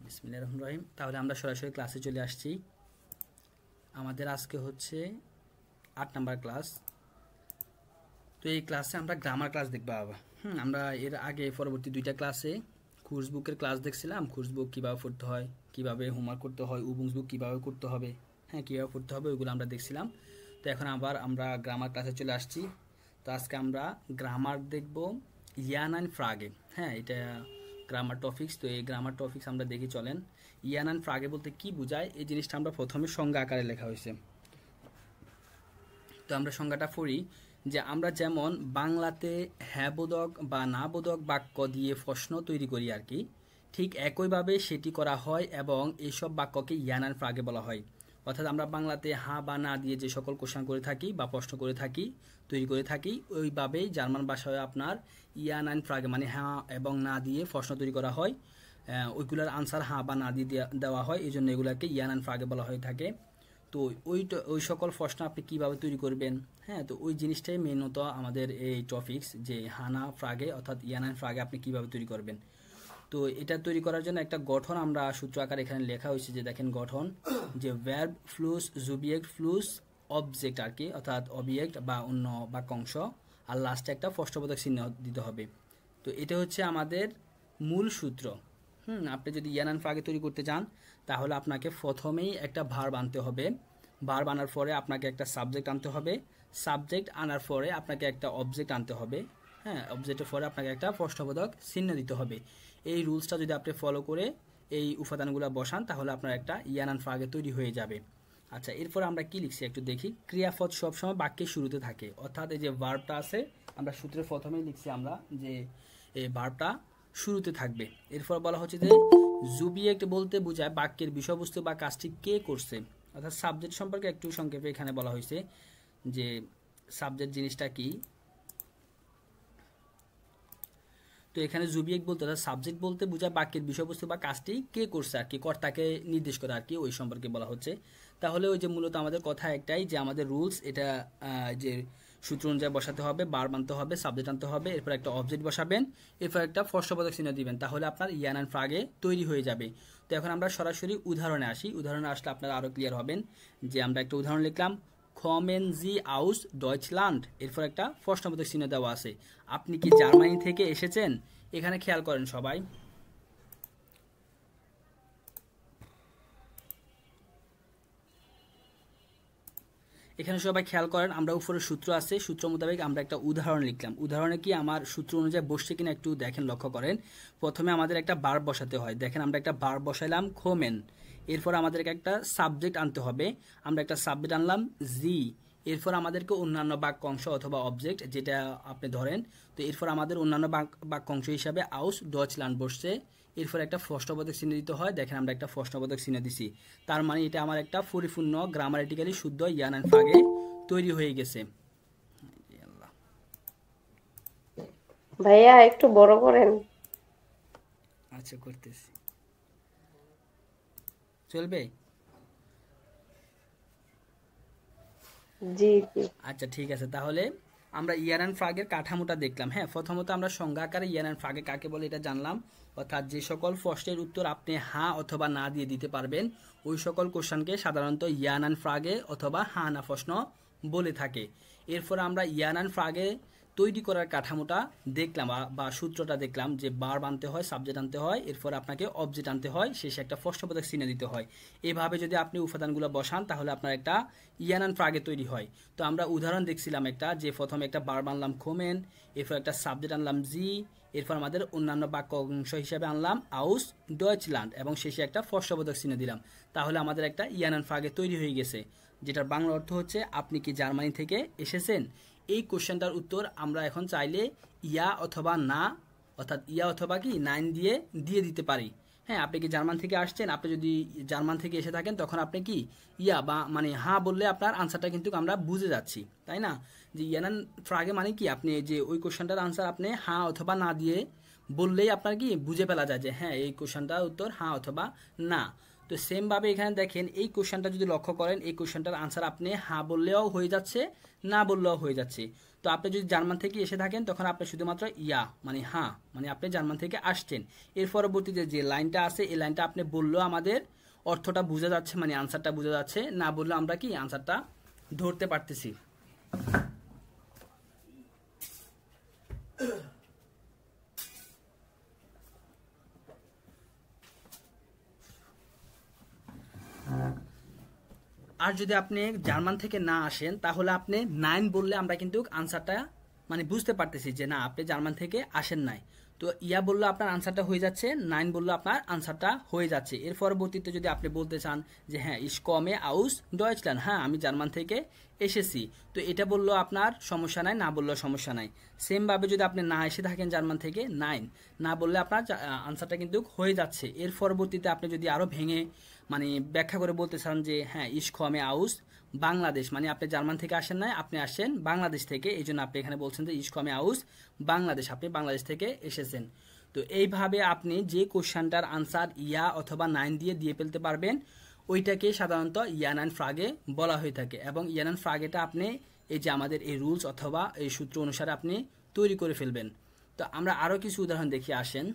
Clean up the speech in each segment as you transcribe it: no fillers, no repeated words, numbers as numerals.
বিসমিল্লাহির রহমানির রহিম। তাহলে আমরা সরাসরি ক্লাসে চলে আসছি। আমাদের আজকে হচ্ছে 8 নাম্বার ক্লাস। তো এই ক্লাসে আমরা গ্রামার ক্লাস দেখব। আমরা এর আগে পরবর্তী 2টা ক্লাসে কোর্স বুকের ক্লাস দেখছিলাম। কোর্স বুক কীভাবে পড়তে হয়, কীভাবে হোমওয়ার্ক করতে হয়, উবুংস বুক কীভাবে করতে হবে, কীভাবে পড়তে হবে, ওইগুলো আমরা দেখছিলাম। তো এখন আবার আমরা গ্রামার ক্লাসে চলে আসছি। তো আজকে আমরা গ্রামার দেখব ইয়ান অ্যান্ড ফ্রাগে। এটা গ্রামার টপিক্স। তো এই গ্রামার টপিক্স আমরা দেখি চলেন। ইয়ান অ্যান্ড ফ্রাগে বলতে কি বোঝায়, এই জিনিসটা আমরা প্রথমে সংজ্ঞা আকারে লেখা হয়েছে। তো আমরা সংজ্ঞাটা পড়ি যে আমরা যেমন বাংলাতে হ্যাঁ বোধক বা না বোধক বাক্য দিয়ে প্রশ্ন তৈরি করি আর কি, ঠিক একইভাবে সেটি করা হয় এবং এইসব বাক্যকে ইয়ান অ্যান্ড ফ্রাগে বলা হয়। অর্থাৎ আমরা বাংলাতে হ্যাঁ বা না দিয়ে যে সকল কোশ্চেন করে থাকি বা প্রশ্ন করে থাকি, তৈরি করে থাকি, ওইভাবেই জার্মান ভাষায় আপনার ইয়ান অ্যান্ড ফ্রাগে মানে হ্যাঁ এবং না দিয়ে প্রশ্ন তৈরি করা হয়। ওইগুলোর আনসার হ্যাঁ বা না দিয়ে দেওয়া হয়, এই জন্য এগুলোকে ইয়ান অ্যান্ড ফ্রাগে বলা হয়ে থাকে। তো ওই সকল প্রশ্ন আপনি কীভাবে তৈরি করবেন, তো ওই জিনিসটাই মেনত আমাদের এই টপিক্স, যে হানা ফ্রাগে অর্থাৎ ইয়ান অ্যান্ড ফ্রাগে আপনি কীভাবে তৈরি করবেন। তো এটা তৈরি করার জন্য একটা গঠন আমরা সূত্র আকার এখানে লেখা হয়েছে, যে দেখেন গঠন, যে ভার্ব প্লুস জুবিয়েক্ট প্লুস অবজেক্ট আর কি, অর্থাৎ অবজেক্ট বা অন্য বাক্যাংশ, আর লাস্টে একটা প্রশ্নবোধক চিহ্ন দিতে হবে। তো এটা হচ্ছে আমাদের মূল সূত্র। আপনি যদি ইয়ান অ্যান্ড ফ্রাগে তৈরি করতে চান তাহলে আপনাকে প্রথমেই একটা ভার্ব আনতে হবে। ভার্ব আনার পরে আপনাকে একটা সাবজেক্ট আনতে হবে। সাবজেক্ট আনার পরে আপনাকে একটা অবজেক্ট আনতে হবে। অবজেক্টের পরে আপনাকে একটা প্রশ্নবোধক চিহ্ন দিতে হবে। এই রুলসটা যদি আপনি ফলো করে এই উপাদানগুলো বসান তাহলে আপনার একটা ইয়ান অ্যান্ড ফ্রাগে তৈরি হয়ে যাবে। আচ্ছা, এরপর আমরা কি লিখছি একটু দেখি। ক্রিয়াপদ সবসময় বাক্যের শুরুতে থাকে, অর্থাৎ এই যে ভার্বটা আছে আমরা সূত্রের প্রথমেই লিখছি আমরা যে এই ভার্বটা শুরুতে থাকবে। এরপর বলা হচ্ছে যে জুবিয়েক্ট বলতে বোঝায় বাক্যের বিষয়বস্তু বা কাজটি কে করছে, অর্থাৎ সাবজেক্ট সম্পর্কে একটু সংক্ষেপে এখানে বলা হয়েছে যে সাবজেক্ট জিনিসটা কি। তো এখানে জুবিয়েক্ট বলতে অর্থাৎ সাবজেক্ট বলতে বোঝায় বাক্যের বিষয়বস্তু বা কাজটি কে করছে আর কি, কর্তাকে নির্দেশ করে আর কি, ওই সম্পর্কে বলা হচ্ছে। তাহলে ওই যে মূলত আমাদের কথা একটাই, যে আমাদের রুলস এটা যে সূত্র অনুযায়ী বসাতে হবে, বার আনতে হবে, সাবজেক্ট আনতে হবে, এরপর একটা অবজেক্ট বসাবেন, এরপর একটা প্রশ্নবোধক চিহ্ন দিবেন, তাহলে আপনার ইয়ান অ্যান্ড ফ্রাগে তৈরি হয়ে যাবে। তো এখন আমরা সরাসরি উদাহরণে আসি। উদাহরণে আসলে আপনারা আরও ক্লিয়ার হবেন। যে আমরা একটা উদাহরণ লিখলাম, কমেন জি আউস ডয়চল্যান্ড, এরপর একটা প্রশ্নবোধক চিহ্ন দেওয়া আছে। আপনি কি জার্মানি থেকে এসেছেন? এখানে খেয়াল করেন সবাই, এখানে সবাই খেয়াল করেন, আমরা উপরে সূত্র আছে, সূত্র মোতাবেক আমরা একটা উদাহরণ লিখলাম। উদাহরণে কি আমার সূত্র অনুযায়ী বসছে কিনা একটু দেখেন, লক্ষ্য করেন। প্রথমে আমাদের একটা ভার্ব বসাতে হয়, দেখেন আমরা একটা ভার্ব বসাইলাম খোমেন। এরপর আমাদেরকে একটা সাবজেক্ট আনতে হবে, আমরা একটা সাবজেক্ট আনলাম জি। এরপর আমাদেরকে অন্যান্য বাক্যাংশ অথবা অবজেক্ট যেটা আপনি ধরেন। তো এরপর আমাদের অন্যান্য বাক্যাংশ হিসাবে আউস ডয়চল্যান্ড বসছে। এরপর একটা প্রশ্নবোধক চিহ্ন দিতে হয়, দেখেন আমরা একটা প্রশ্নবোধক চিহ্ন দিছি। তার মানে এটা আমার একটা পরিপূর্ণ গ্রামারিটিক্যালি শুদ্ধ ইয়ান অ্যান্ড ফ্রাগে তৈরি হয়ে গেছে। ভাইয়া একটু বড় করেন। আচ্ছা, করতেছি, চলবে? জি জি। আচ্ছা, ঠিক আছে। তাহলে আমরা ইয়ান অ্যান্ড ফ্রাগের কাঠামোটা দেখলাম। প্রথমত আমরা সংজ্ঞা আকারে ইয়ান অ্যান্ড ফ্রাগে কাকে বলে এটা জানলাম, অর্থাৎ যে সকল প্রশ্নের উত্তর আপনি হ্যাঁ অথবা না দিয়ে দিতে পারবেন ওই সকল কোশ্চেনকে সাধারণত ইয়ান অ্যান্ড ফ্রাগে অথবা হ্যাঁ না প্রশ্ন বলে থাকে। এরপর আমরা ইয়ান অ্যান্ড ফ্রাগে তৈরি করার কাঠামোটা দেখলাম বা সূত্রটা দেখলাম, যে ভার্ব আনতে হয়, সাবজেক্ট আনতে হয়, এরপর আপনাকে অবজেক্ট আনতে হয়, শেষে একটা প্রশ্নবোধক চিহ্ন দিতে হয়। এভাবে যদি আপনি উপাদানগুলো বসান তাহলে আপনার একটা ইয়ান অ্যান্ড ফ্রাগে তৈরি হয়। তো আমরা উদাহরণ দেখছিলাম একটা, যে প্রথমে একটা ভার্ব আনলাম খোমেন, এরপর একটা সাবজেক্ট আনলাম জি, এরপর আমাদের অন্যান্য বাক্য অংশ হিসেবে আনলাম আউস ডয়চল্যান্ড এবং শেষে একটা প্রশ্নবোধক চিহ্ন দিলাম। তাহলে আমাদের একটা ইয়ান অ্যান্ড ফ্রাগে তৈরি হয়ে গেছে, যেটার বাংলা অর্থ হচ্ছে আপনি কি জার্মানি থেকে এসেছেন। এই কোশ্চেনটার উত্তর আমরা এখন চাইলে ইয়া অথবা না, অর্থাৎ ইয়া অথবা কি নাইন দিয়ে দিতে পারি। আপনি কি জার্মান থেকে আসছেন, আপনি যদি জার্মান থেকে এসে থাকেন তখন আপনি কি ইয়া বা মানে হ্যাঁ বললে আপনার আনসারটা কিন্তু আমরা বুঝে যাচ্ছি, তাই না? যে ইয়ান ফ্রাগে মানে কি, আপনি যে ওই কোশ্চেনটার আনসার আপনি হ্যাঁ অথবা না দিয়ে বললেই আপনার কি বুঝে ফেলা যায় যে হ্যাঁ এই কোশ্চেনটার উত্তর হ্যাঁ অথবা না। তো সেম ভাবে এখানে দেখেন এই কোশ্চেনটা যদি লক্ষ্য করেন, এই কোশ্চেনটার আনসার আপনি হ্যাঁ বললেও হয়ে যাচ্ছে, না বললেও হয়ে যাচ্ছে। তো আপনি যদি জার্মান থেকে এসে থাকেন তখন আপনি শুধুমাত্র ইয়া মানে হ্যাঁ মানে আপনি জার্মান থেকে আসছেন। এর পরবর্তীতে যে লাইনটা আছে এই লাইনটা আপনি বললেও আমাদের অর্থটা বোঝা যাচ্ছে, মানে আনসারটা বোঝা যাচ্ছে, না বললে আমরা কি আনসারটা ধরতে পারতেছি। আর যদি আপনি জার্মান থেকে না আসেন তাহলে আপনি 9 বললে আমরা কিন্তু আনসারটা মানে বুঝতে পারতেছি যে না আপনি জার্মান থেকে আসেন নাই। তো ইয়া বললে আপনার আনসারটা হয়ে যাচ্ছে, 9 বললে আপনার আনসারটা হয়ে যাচ্ছে। এর পরবর্তীতে যদি আপনি বলতে চান যে হ্যাঁ ইস কমে আউস ডয়েচল্যান্ড, হ্যাঁ আমি জার্মান থেকে এসেছি, তো এটা বললেও আপনার সমস্যা নাই, না বললেও সমস্যা নাই। সেমভাবে যদি আপনি না এসে থাকেন জার্মান থেকে, 9 না বললে আপনার আনসারটা কিন্তু হয়ে যাচ্ছে। এর পরবর্তীতে আপনি যদি আরও ভেঙে মানে ব্যাখ্যা করে বলতে চান যে হ্যাঁ ইস কমে আউস বাংলাদেশ, মানে আপনি জার্মান থেকে আসেন নাই, আপনি আসেন বাংলাদেশ থেকে, এই জন্য আপনি এখানে বলছেন যে ইস কমে আউস বাংলাদেশ, আপনি বাংলাদেশ থেকে এসেছেন। তো এইভাবে আপনি যে কোশ্চেনটার আনসার ইয়া অথবা 9 দিয়ে ফেলতে পারবেন, ওইটাকে সাধারণত ইয়ানান ফ্রাগে বলা হয়ে থাকে। এবং ইয়ানান ফ্রাগেটা আপনি এই যে আমাদের এই রুলস অথবা এই সূত্র অনুসারে আপনি তৈরি করে ফেলবেন। তো আমরা আরও কিছু উদাহরণ দেখি আসেন।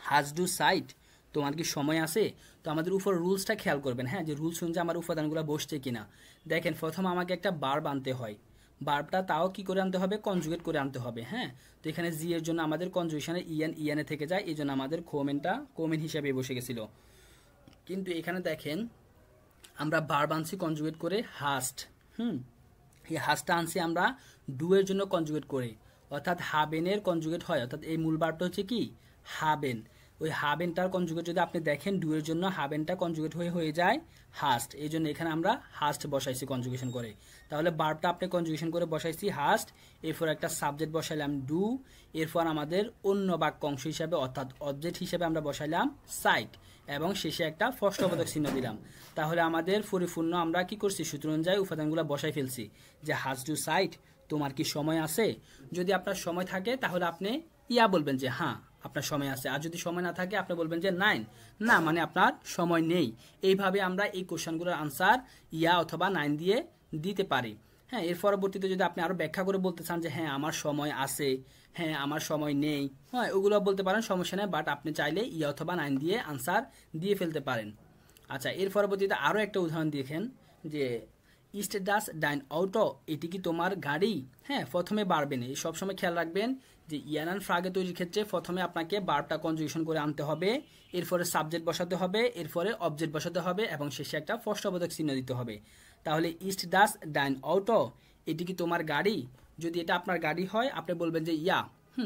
হাজ ডু সাইট, তোমার কি সময় আছে? তো আমাদের উপর রুলসটা খেয়াল করবেন, হ্যাঁ যে রুলস অনুযায়ী আমার উপাদানগুলো বসছে কিনা। দেখেন প্রথম আমাকে একটা বার্ব আনতে হয়, বার্বটা তাও কি করে আনতে হবে, কনজুগেট করে আনতে হবে। হ্যাঁ তো এখানে জি এর জন্য আমাদের কনজুগেশনে ইয়ানে থেকে যায়, এই জন্য আমাদের কোমেন হিসাবে বসে গেছিল। কিন্তু এখানে দেখেন আমরা বার্ব আনছি কনজুগেট করে হাস্ট, এই হাস্টটা আনছি আমরা ডু এর জন্য কনজুগেট করে, অর্থাৎ হাবেনের কনজুগেট হয়, অর্থাৎ এই মূল বার্বটা হচ্ছে কি হাবেন। ওই হাবেনটার কনজুগেট যদি আপনি দেখেন ডু এর জন্য হাবেনটা কনজুগেট হয়ে যায় হাস্ট, এই জন্য এখানে আমরা হাস্ট বসাইছি কনজুগেশন করে। তাহলে বার্বটা আপনি কনজুগেশন করে বসাইছি হাস্ট, এরপর একটা সাবজেক্ট বসাইলাম ডু, এরপর আমাদের অন্য বাক্য অংশ হিসাবে অর্থাৎ অবজেক্ট হিসাবে আমরা বসাইলাম সাইট, এবং শেষে একটা প্রশ্নবোধক চিহ্ন দিলাম। তাহলে আমাদের পরিপূর্ণ আমরা কি করছি, সূত্র অনুযায়ী উপাদানগুলো বসাই ফেলছি যে হাজ ডু সাইট, তোমার কি সময় আছে? যদি আপনার সময় থাকে তাহলে আপনি ইয়া বলবেন যে হ্যাঁ আপনার সময় আছে, আর যদি সময় না থাকে আপনি বলবেন যে 9 না মানে আপনার সময় নেই। এইভাবে আমরা এই কোশ্চেনগুলোর আনসার ইয়া অথবা 9 দিয়ে দিতে পারি। হ্যাঁ এর পরবর্তীতে যদি আপনি আরও ব্যাখ্যা করে বলতে চান যে হ্যাঁ আমার সময় আছে, হ্যাঁ আমার সময় নেই, হ্যাঁ ওগুলো বলতে পারেন, সমস্যা নেই, বাট আপনি চাইলে ইয়া অথবা 9 দিয়ে আনসার দিয়ে ফেলতে পারেন। আচ্ছা এর পরবর্তীতে আরও একটা উদাহরণ দেখেন যে ইস্ট ডাস ডাইন অটো, এটি কি তোমার গাড়ি? হ্যাঁ প্রথমে বাড়বেন, এই সবসময় খেয়াল রাখবেন যে ইয়ানান ফ্রাগে তৈরির ক্ষেত্রে প্রথমে আপনাকে বার্বটা কনজুগেশন করে আনতে হবে, এরপরে সাবজেক্ট বসাতে হবে, এরপরে অবজেক্ট বসাতে হবে, এবং শেষে একটা প্রশ্নবোধক চিহ্ন দিতে হবে। তাহলে ইস্ট ডাস ডাইন অটো, এটি কি তোমার গাড়ি? যদি এটা আপনার গাড়ি হয় আপনি বলবেন যে ইয়া,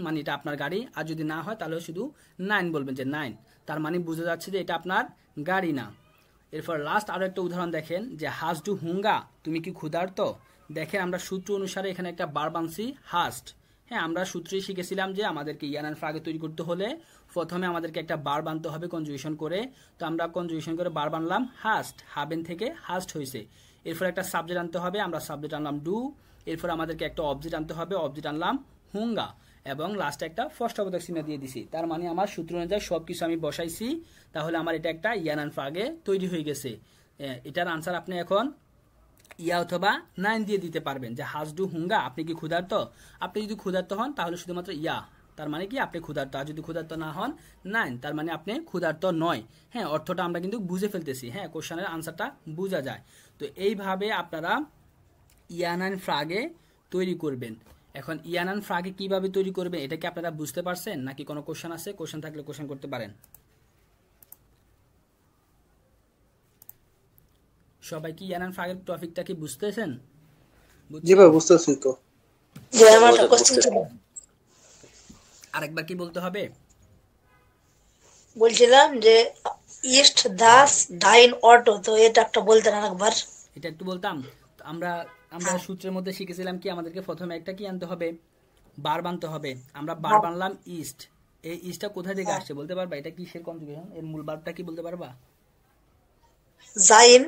মানে এটা আপনার গাড়ি, আর যদি না হয় তাহলে শুধু 9 বলবেন যে 9, তার মানে বোঝা যাচ্ছে যে এটা আপনার গাড়ি না। এরপর লাস্ট আরও একটা উদাহরণ দেখেন যে হাজ ডু হুঙ্গা, তুমি কি ক্ষুধার্ত? দেখেন আমরা সূত্র অনুসারে এখানে একটা বার্ব আনছি হাস্ট। হ্যাঁ আমরা সূত্রেই শিখেছিলাম যে আমাদেরকে ইয়ানান ফ্রাগে তৈরি করতে হলে প্রথমে আমাদেরকে একটা বার্ব আনতে হবে কনজুগেশন করে, তো আমরা কনজুগেশন করে বার্ব আনলাম হাস্ট, হাবেন থেকে হাস্ট হয়েছে। এরপর একটা সাবজেক্ট আনতে হবে, আমরা সাবজেক্ট আনলাম ডু, এরপর আমাদেরকে একটা অবজেক্ট আনতে হবে, অবজেক্ট আনলাম হুঙ্গা, এবং লাস্টে একটা প্রশ্নবোধক চিহ্ন দিয়ে দিছি। তার মানে আমার সূত্র অনুযায়ী সব কিছু আমি বসাইছি, তাহলে আমার এটা একটা ইয়ানান ফ্রাগে তৈরি হয়ে গেছে। এটার আনসার আপনি এখন ইয়া অথবা 9 দিয়ে দিতে পারবেন যে হাজ ডু হুঙ্গা, আপনি কি ক্ষুধার্ত? আপনি যদি ক্ষুধার্ত হন তাহলে শুধুমাত্র ইয়া, তার মানে কি আপনি ক্ষুধার্ত, আর যদি ক্ষুধার্ত না হন 9, তার মানে আপনি ক্ষুধার্ত নয়। হ্যাঁ অর্থটা আমরা কিন্তু বুঝে ফেলতেছি, হ্যাঁ কোশ্চেনের আনসারটা বোঝা যায়। তো এইভাবে আপনারা ইয়ানান ফ্রাগে তৈরি করবেন। এখন ইয়ানান ফ্রাগে কিভাবে তৈরি করবেন এটা কি আপনারা বুঝতে পারছেন, নাকি কোনো কোশ্চেন আছে? কোশ্চেন থাকলে কোশ্চেন করতে পারেন। সবাই কি ইয়ানান ফ্রাগের টপিকটা কি বুঝতেছেন? জি ভাই বুঝতেছি তো। আরেকবার কি বলতে হবে? বলছিলাম যে ইস্ট দাস ডাইন অটো, তো এটা একটা বলতেন আরেকবার। এটা একটু বলতাম। আমরা সূত্রের মধ্যে শিখেছিলাম কি আমাদেরকে প্রথমে একটা কি আনতে হবে, বার্ব আনতে হবে। আমরা বার্ব আনলাম ইস্ট, এই ইস্টটা কোথা থেকে আসছে বলতে পারবা? এটা কিসের কনজুগেশন? এর মূল বার্বটা কি বলতে পারবা? জাইন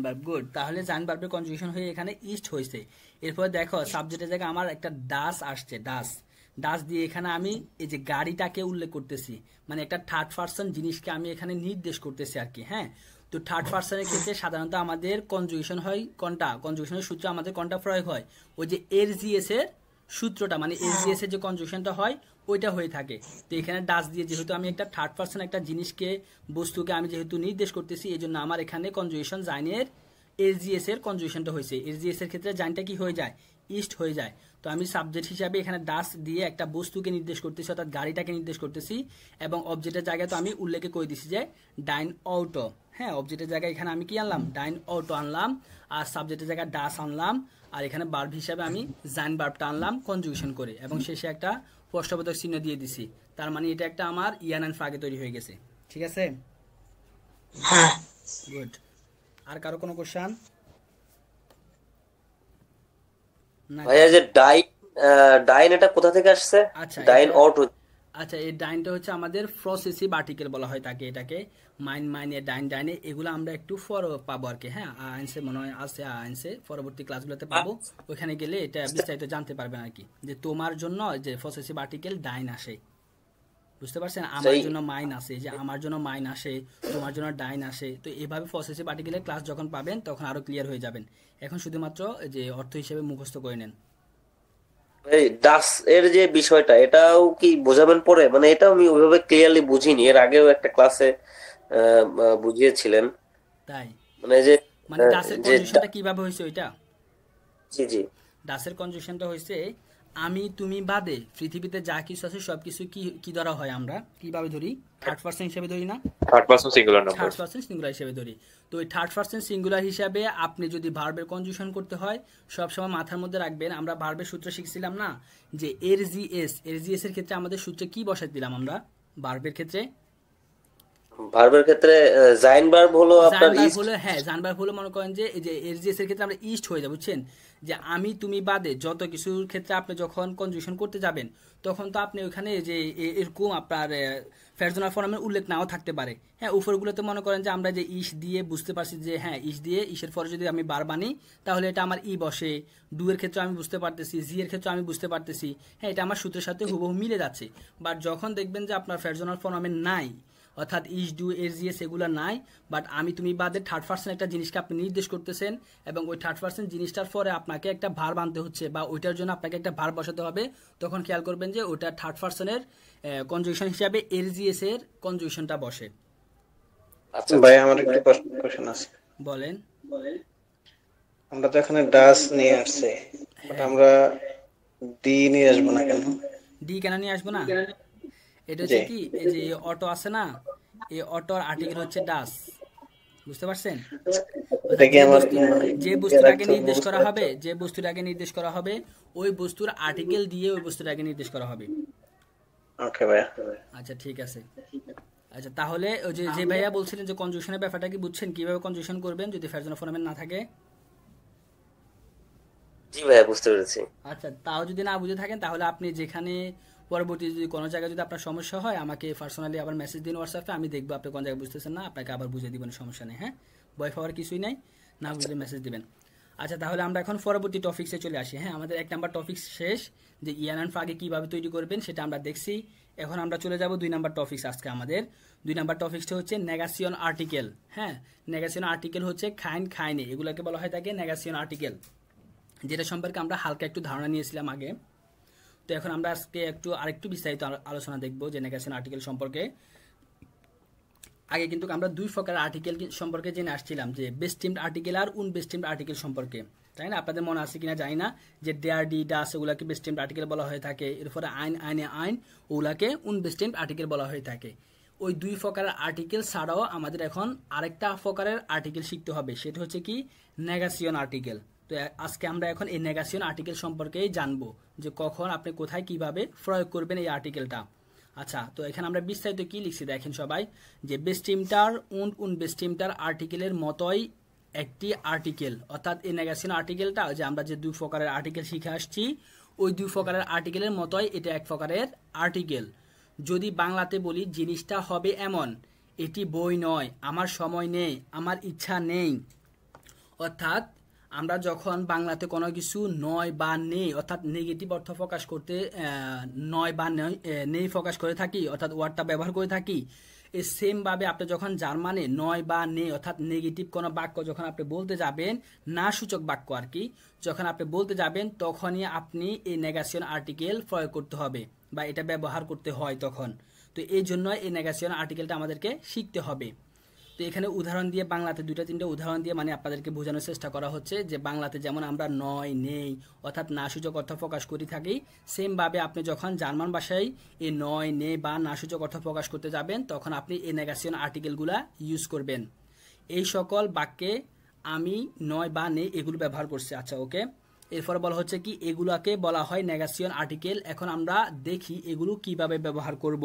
ভার্ব। গুড, তাহলে জাইন ভার্বের কনজুগেশন হয়ে এখানে ইস্ট হয়েছে। এরপর দেখো সাবজেক্টের জায়গায় আমার একটা ডাস আসছে, ডাস, ডাস দিয়ে এখানে আমি এই যে গাড়িটাকে উল্লেখ করতেছি, মানে একটা থার্ড পার্সন জিনিসকে আমি এখানে নির্দেশ করতেছি আর কি। হ্যাঁ, তো থার্ড পার্সনের ক্ষেত্রে সাধারণত আমাদের কনজুগেশন হয় কোনটা, কনজুগেশনের সূত্র আমাদের কোনটা প্রয়োগ হয়, ওই যে এসজিএস এর সূত্রটা, মানে এসজিএস এর যে কনজুগেশনটা হয় ওইটা হয়ে থাকে। তো এখানে ডাস দিয়ে যেহেতু আমি একটা থার্ড পার্সন একটা জিনিসকে বস্তুকে আমি যেহেতু নির্দেশ করতেছি, এই জন্য আমার এখানে কনজুগেশন জাইনের এসজিএস এর কনজুগেশনটা হয়েছে। এসজিএস এর ক্ষেত্রে জাইনটা কি হয়ে যায়, ইস্ট হয়ে যায়। তো আমি সাবজেক্ট হিসাবে এখানে ডাস দিয়ে একটা বস্তুকে নির্দেশ করতেছি, অর্থাৎ গাড়িটাকে নির্দেশ করতেছি, এবং অবজেক্টের জায়গায় তো আমি উল্লেখে করে দিছি যে ডাইন অটো। হ্যাঁ, অবজেক্টের জায়গায় এখানে আমি কি আনলাম, ডাইন অটো আনলাম, আর সাবজেক্টের জায়গায় ডাস আনলাম, আর এখানে বার্ব হিসাবে আমি জাইন বার্বটা আনলাম কনজুগেশন করে, এবং শেষে একটা প্রশ্নবোধক চিহ্ন দিয়ে দিছি। তার মানে এটা একটা আমার ইয়ান অ্যান্ড ফ্রাগে তৈরি হয়ে গেছে। ঠিক আছে, হ্যাঁ। গুড। আর কারো কোনো কোশ্চেন? না। ভাইয়া যে ডাইন এটা কোথা থেকে আসছে? আচ্ছা, ডাইন অটো। আচ্ছা, এই ডাইনটা হচ্ছে আমাদের প্রসেসিভ আর্টিকেল বলা হয় তাকে, এটাকে মাইনে ডাইনে, এগুলো আমরা একটু পর পাবো আর কি। হ্যাঁ, আইনসে মনে হয় আছে, আইনসে পরবর্তী ক্লাসগুলোতে পাবো, ওখানে গেলে এটা বিস্তারিত জানতে পারবেন আর কি, যে তোমার জন্য যে প্রসেসিভ আর্টিকেল ডাইন আসে, বুঝতে পারছেন? আমার জন্য মাইন আসে, যে আমার জন্য মাইন আসে, তোমার জন্য ডাইন আসে। তো এভাবে পসেসিভ আর্টিকেলের ক্লাস যখন পাবেন তখন আরো ক্লিয়ার হয়ে যাবেন। এখন শুধুমাত্র যে অর্থ হিসেবে মুখস্থ করে নেন। এই ডাস এর যে বিষয়টা, এটাও কি বোঝাবেন পরে? মানে এটা আমি ওইভাবে ক্লিয়ারলি বুঝিনি, এর আগেও একটা ক্লাসে বুঝিয়েছিলেন। তাই মানে যে মানে ডাসের কনজুগেশনটা কিভাবে হয়েছে ওইটা? জি জি, ডাসের কনজুগেশনটা হয়েছে আমি তুমি বাদে পৃথিবীতে যা কিছু আছে সবকিছু কি কি ধরা হয়, আমরা কিভাবে ধরি, থার্ড পার্সন হিসেবে ধরি না, third person singular number. Third person singular হিসেবে ধরি। তো ওই থার্ড পার্সন সিঙ্গুলার হিসাবে আপনি যদি ভার্বের কনজুগেশন করতে হয়, সবসময় মাথার মধ্যে রাখবেন, আমরা ভার্বের সূত্র শিখছিলাম না, যে এরজিএস এর ক্ষেত্রে আমাদের সূত্রে কি বসাই দিলাম আমরা ভার্বের ক্ষেত্রে? ভার্বের ক্ষেত্রে জাইন ভার্ব হলো আপনার ইস্ট। হ্যাঁ, জানবার হলো মনে করেন যে এই যে এরজিএস এর ক্ষেত্রে আমরা ইস্ট হয়ে যাবো, বুঝছেন? যে আমি তুমি বাদে যত কিছুর ক্ষেত্রে আপনি যখন কনজুগেশন করতে যাবেন, তখন তো আপনি ওখানে যে এরকম আপনার ফেরজনাল ফর্মের উল্লেখ নাও থাকতে পারে। হ্যাঁ, উপরগুলোতে মনে করেন যে আমরা যে ইস দিয়ে বুঝতে পারছি যে হ্যাঁ ইস দিয়ে, ইসের পরে যদি আমি বার বানি তাহলে এটা আমার ই বসে, ডু এর ক্ষেত্রে আমি বুঝতে পারতেছি, জি এর ক্ষেত্রে আমি বুঝতে পারতেছি, হ্যাঁ এটা আমার সূত্রের সাথে হুবহু মিলে যাচ্ছে। বাট যখন দেখবেন যে আপনার ফেরজনাল ফর্মের নাই, অর্থাৎ ইস ডু এসজিএস এগুলো নাই, বাট আমি তুমি বাদে থার্ড পার্সন একটা জিনিসকে আপনি নির্দেশ করতেছেন, এবং ওই থার্ড পার্সন জিনিসটার পরে আপনাকে একটা ভার্ব আনতে হচ্ছে, বা ওইটার জন্য আপনাকে একটা ভার্ব বসাতে হবে, তখন খেয়াল করবেন যে ওইটা থার্ড পার্সনের কনজুগেশন হিসাবে এসজিএস এর কনজুগেশনটা বসে। আচ্ছা ভাই আমার একটা কোশ্চেন আছে। বলেন। আমরা তো এখানে ডাস নিয়ে আসছে, বাট আমরা ডি নিয়ে আসবো না কেন? ডি কেন নিয়ে আসবো না? এটা হচ্ছে কি, এই যে অটো আছে না, এই অটোর আর্টিকেল হচ্ছে ডাস, বুঝতে পারছেন? এটা কি আমার যে বস্তুটাকে নির্দেশ করা হবে, যে বস্তুটাকে নির্দেশ করা হবে, ওই বস্তুর আর্টিকেল দিয়ে ওই বস্তুটাকে নির্দেশ করা হবে। ওকে ভাই। আচ্ছা ঠিক আছে। আচ্ছা তাহলে ওই যে যে ভাইয়া বলছিলেন যে কনজুগেশনের ব্যাপারটা কি বুঝছেন, কিভাবে কনজুগেশন করবেন যদি ফেরজনাল ফর্মেট না থাকে? জি ভাইয়া, বুঝতে পেরেছি। আচ্ছা, তাও যদি না বুঝে থাকেন তাহলে আপনি যেখানে পরবর্তী যদি কোনো জায়গায় যদি আপনার সমস্যা হয় আমাকে পার্সোনালি আবার মেসেজ দিন হোয়াটসঅ্যাপে, আমি দেখবো আপনি কোন জায়গায় বুঝতেছেন না, আপনাকে আবার বুঝিয়ে দিবেন, সমস্যা নেই। হ্যাঁ, ভয় পাওয়ার কিছুই নাই, না বুঝলে মেসেজ দিবেন। আচ্ছা তাহলে আমরা এখন পরবর্তী টপিক্সে চলে আসি। হ্যাঁ, আমাদের 1 নাম্বার টপিক শেষ, যে ইয়ান অ্যান্ড ফ্রাগে কীভাবে তৈরি করবেন সেটা আমরা দেখছি। এখন আমরা চলে যাব 2 নাম্বার টপিক্স। আজকে আমাদের 2 নাম্বার টপিক্সটা হচ্ছে নেগাসিয়ন আর্টিকেল। হ্যাঁ, নেগাসিয়ন আর্টিকেল হচ্ছে খাইন খাইনে, এগুলোকে বলা হয় থাকে নেগাসিয়ন আর্টিকেল, যেটা সম্পর্কে আমরা হালকা একটু ধারণা নিয়েছিলাম আগে। তো এখন আমরা আজকে আরেকটু বিস্তারিত আলোচনা দেখব যে নেগাসিয়ন আর্টিকেল সম্পর্কে। আগে কিন্তু আমরা 2 প্রকার আর্টিকেল সম্পর্কে জেনে আসছিলাম, যে বেস্টিমড আর্টিকেল আর উনবেস্টিমড আর্টিকেল সম্পর্কে, তাই না? আপনাদের মনে আছে কিনা জানি না, যে ডেয়ার ডি ডাস ওগুলাকে বেস্টিমড আর্টিকেল বলা হয়ে থাকে, এরপরে আইন আইনে আইন ওগুলাকে উনবেস্টিমড আর্টিকেল বলা হয়ে থাকে। ওই 2 প্রকারের আর্টিকেল ছাড়াও আমাদের এখন আরেকটা প্রকারের আর্টিকেল শিখতে হবে, সেটা হচ্ছে কি নেগাসিয়ন আর্টিকেল। তো আজকে আমরা এখন এই নেগাসিয়ন আর্টিকেল সম্পর্কেই জানবো, যে কখন আপনি কোথায় কিভাবে প্রয়োগ করবেন এই আর্টিকেলটা। আচ্ছা, তো এখানে আমরা বিস্তারিত কি লিখছি দেখেন সবাই, যে বেস্টিমটার উনবেস্টিমটার আর্টিকেলের মতোই একটি আর্টিকেল, অর্থাৎ এই নেগাসিয়ন আর্টিকেলটা যে আমরা যে 2 প্রকারের আর্টিকেল শিখে আসছি, ওই 2 প্রকারের আর্টিকেলের মতোই এটা এক প্রকারের আর্টিকেল। যদি বাংলাতে বলি জিনিসটা হবে এমন, এটি বই নয়, আমার সময় নেই, আমার ইচ্ছা নেই, অর্থাৎ আমরা যখন বাংলাতে কোনো কিছু নয় বা নেই অর্থাৎ নেগেটিভ অর্থ প্রকাশ করতে নয় বা নেই প্রকাশ করে থাকি অর্থাৎ ওয়ার্ডটা ব্যবহার করে থাকি, এই সেম ভাবে আপনি যখন জার্মানে নয় বা নেই অর্থাৎ নেগেটিভ কোনো বাক্য যখন আপনি বলতে যাবেন, না সূচক বাক্য আর কি, যখন আপনি বলতে যাবেন তখনই আপনি এই নেগেশন আর্টিকেল প্রয়োগ করতে হবে বা এটা ব্যবহার করতে হয় তখন। তো এই জন্য এই নেগেশন আর্টিকেলটা আমাদেরকে শিখতে হবে। তো এখানে উদাহরণ দিয়ে বাংলাতে 2-3টা উদাহরণ দিয়ে মানে আপনাদেরকে বোঝানোর চেষ্টা করা হচ্ছে যে বাংলাতে যেমন আমরা নয় নেই অর্থাৎ না সূচক অর্থ প্রকাশ করে থাকি, সেম ভাবে আপনি যখন জার্মান ভাষায় এই নয় নেই বা না সূচক অর্থ প্রকাশ করতে যাবেন তখন আপনি এই নেগেশন আর্টিকেলগুলা ইউজ করবেন। এই সকল বাক্যে আমি নয় বা নেই এগুলো ব্যবহার করছি। আচ্ছা ওকে, এরপর বলা হচ্ছে কি এগুলাকে বলা হয় নেগেশন আর্টিকেল। এখন আমরা দেখি এগুলো কিভাবে ব্যবহার করব,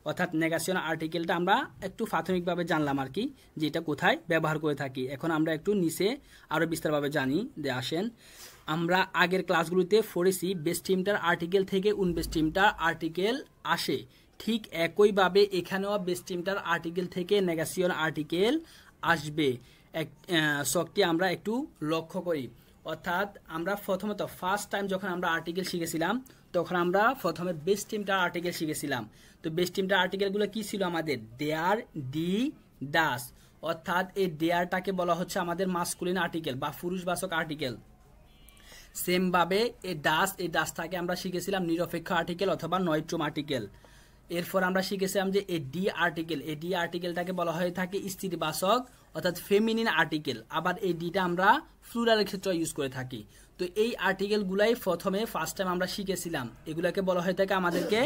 অর্থাৎ নেগেশন আর্টিকেলটা আমরা একটু প্রাথমিকভাবে জানলাম আর কি যে এটা কোথায় ব্যবহার করে থাকি। এখন আমরা একটু নিচে আরও বিস্তারভাবে জানি যে আসেন আমরা আগের ক্লাসগুলোতে পড়েছি বেস্টিমটার আর্টিকেল থেকে উনবেস্টিমটার আর্টিকেল আসে, ঠিক একইভাবে এখানেও বেস্টিমটার আর্টিকেল থেকে নেগেশন আর্টিকেল আসবে। শখটি আমরা একটু লক্ষ্য করি, অর্থাৎ আমরা প্রথমত ফার্স্ট টাইম যখন আমরা আর্টিকেল শিখেছিলাম তখন আমরা প্রথমে বেস্টিমটার আর্টিকেল শিখেছিলাম। তো বেস্টিমটার আর্টিকেলগুলো কি ছিল আমাদের দেয়ার, ডি, ডাস, অর্থাৎ এই দেয়ারটাকে বলা হচ্ছে আমাদের মাস্কুলিন আর্টিকেল বা পুরুষবাচক আর্টিকেল। সেম ভাবে এই ডাসটাকে আমরা শিখেছিলাম নিরপেক্ষ আর্টিকেল অথবা নয়ট্রম আর্টিকেল। এরপর আমরা শিখেছিলাম যে এই ডি আর্টিকেলটাকে বলা হয়ে থাকে স্ত্রীবাচক অর্থাৎ ফেমিনিন আর্টিকেল। আবার এই ডিটা আমরা প্লুরালের ক্ষেত্রে ইউজ করে থাকি। তো এই আর্টিকেলগুলাই প্রথমে ফার্স্ট টাইম আমরা শিখেছিলাম, এগুলাকে বলা হয়ে থাকে আমাদেরকে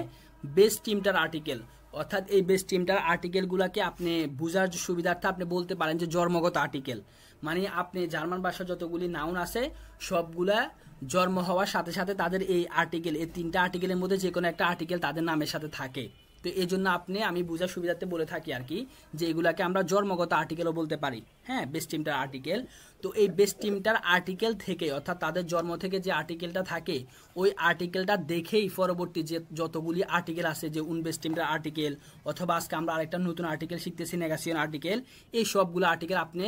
বেস্টিমটার আর্টিকেল। অর্থাৎ এই বেস্টিমটার আর্টিকেলগুলাকে আপনি বোঝার সুবিধার্থে আপনি বলতে পারেন যে জন্মগত আর্টিকেল, মানে আপনি জার্মান ভাষার যতগুলি নাউন আছে সবগুলা জন্ম হওয়ার সাথে সাথে তাদের এই আর্টিকেল, এই 3টা আর্টিকেলের মধ্যে যে কোনো একটা আর্টিকেল তাদের নামের সাথে থাকে। তো এই জন্য আমি বোঝার সুবিধাতে বলে থাকি আর কি যে এগুলাকে আমরা জন্মগত আর্টিকেলও বলতে পারি, হ্যাঁ বেস্টিমটার আর্টিকেল। তো এই বেস্টিমটার আর্টিকেল থেকে অর্থাৎ তাদের জন্ম থেকে যে আর্টিকেলটা থাকে ওই আর্টিকেলটা দেখেই পরবর্তী যে যতগুলি আর্টিকেল আছে যে উনবেস্টিমটার আর্টিকেল অথবা আজকে আমরা আরেকটা নতুন আর্টিকেল শিখতেছি নেগেশন আর্টিকেল, এই সবগুলো আর্টিকেল আপনি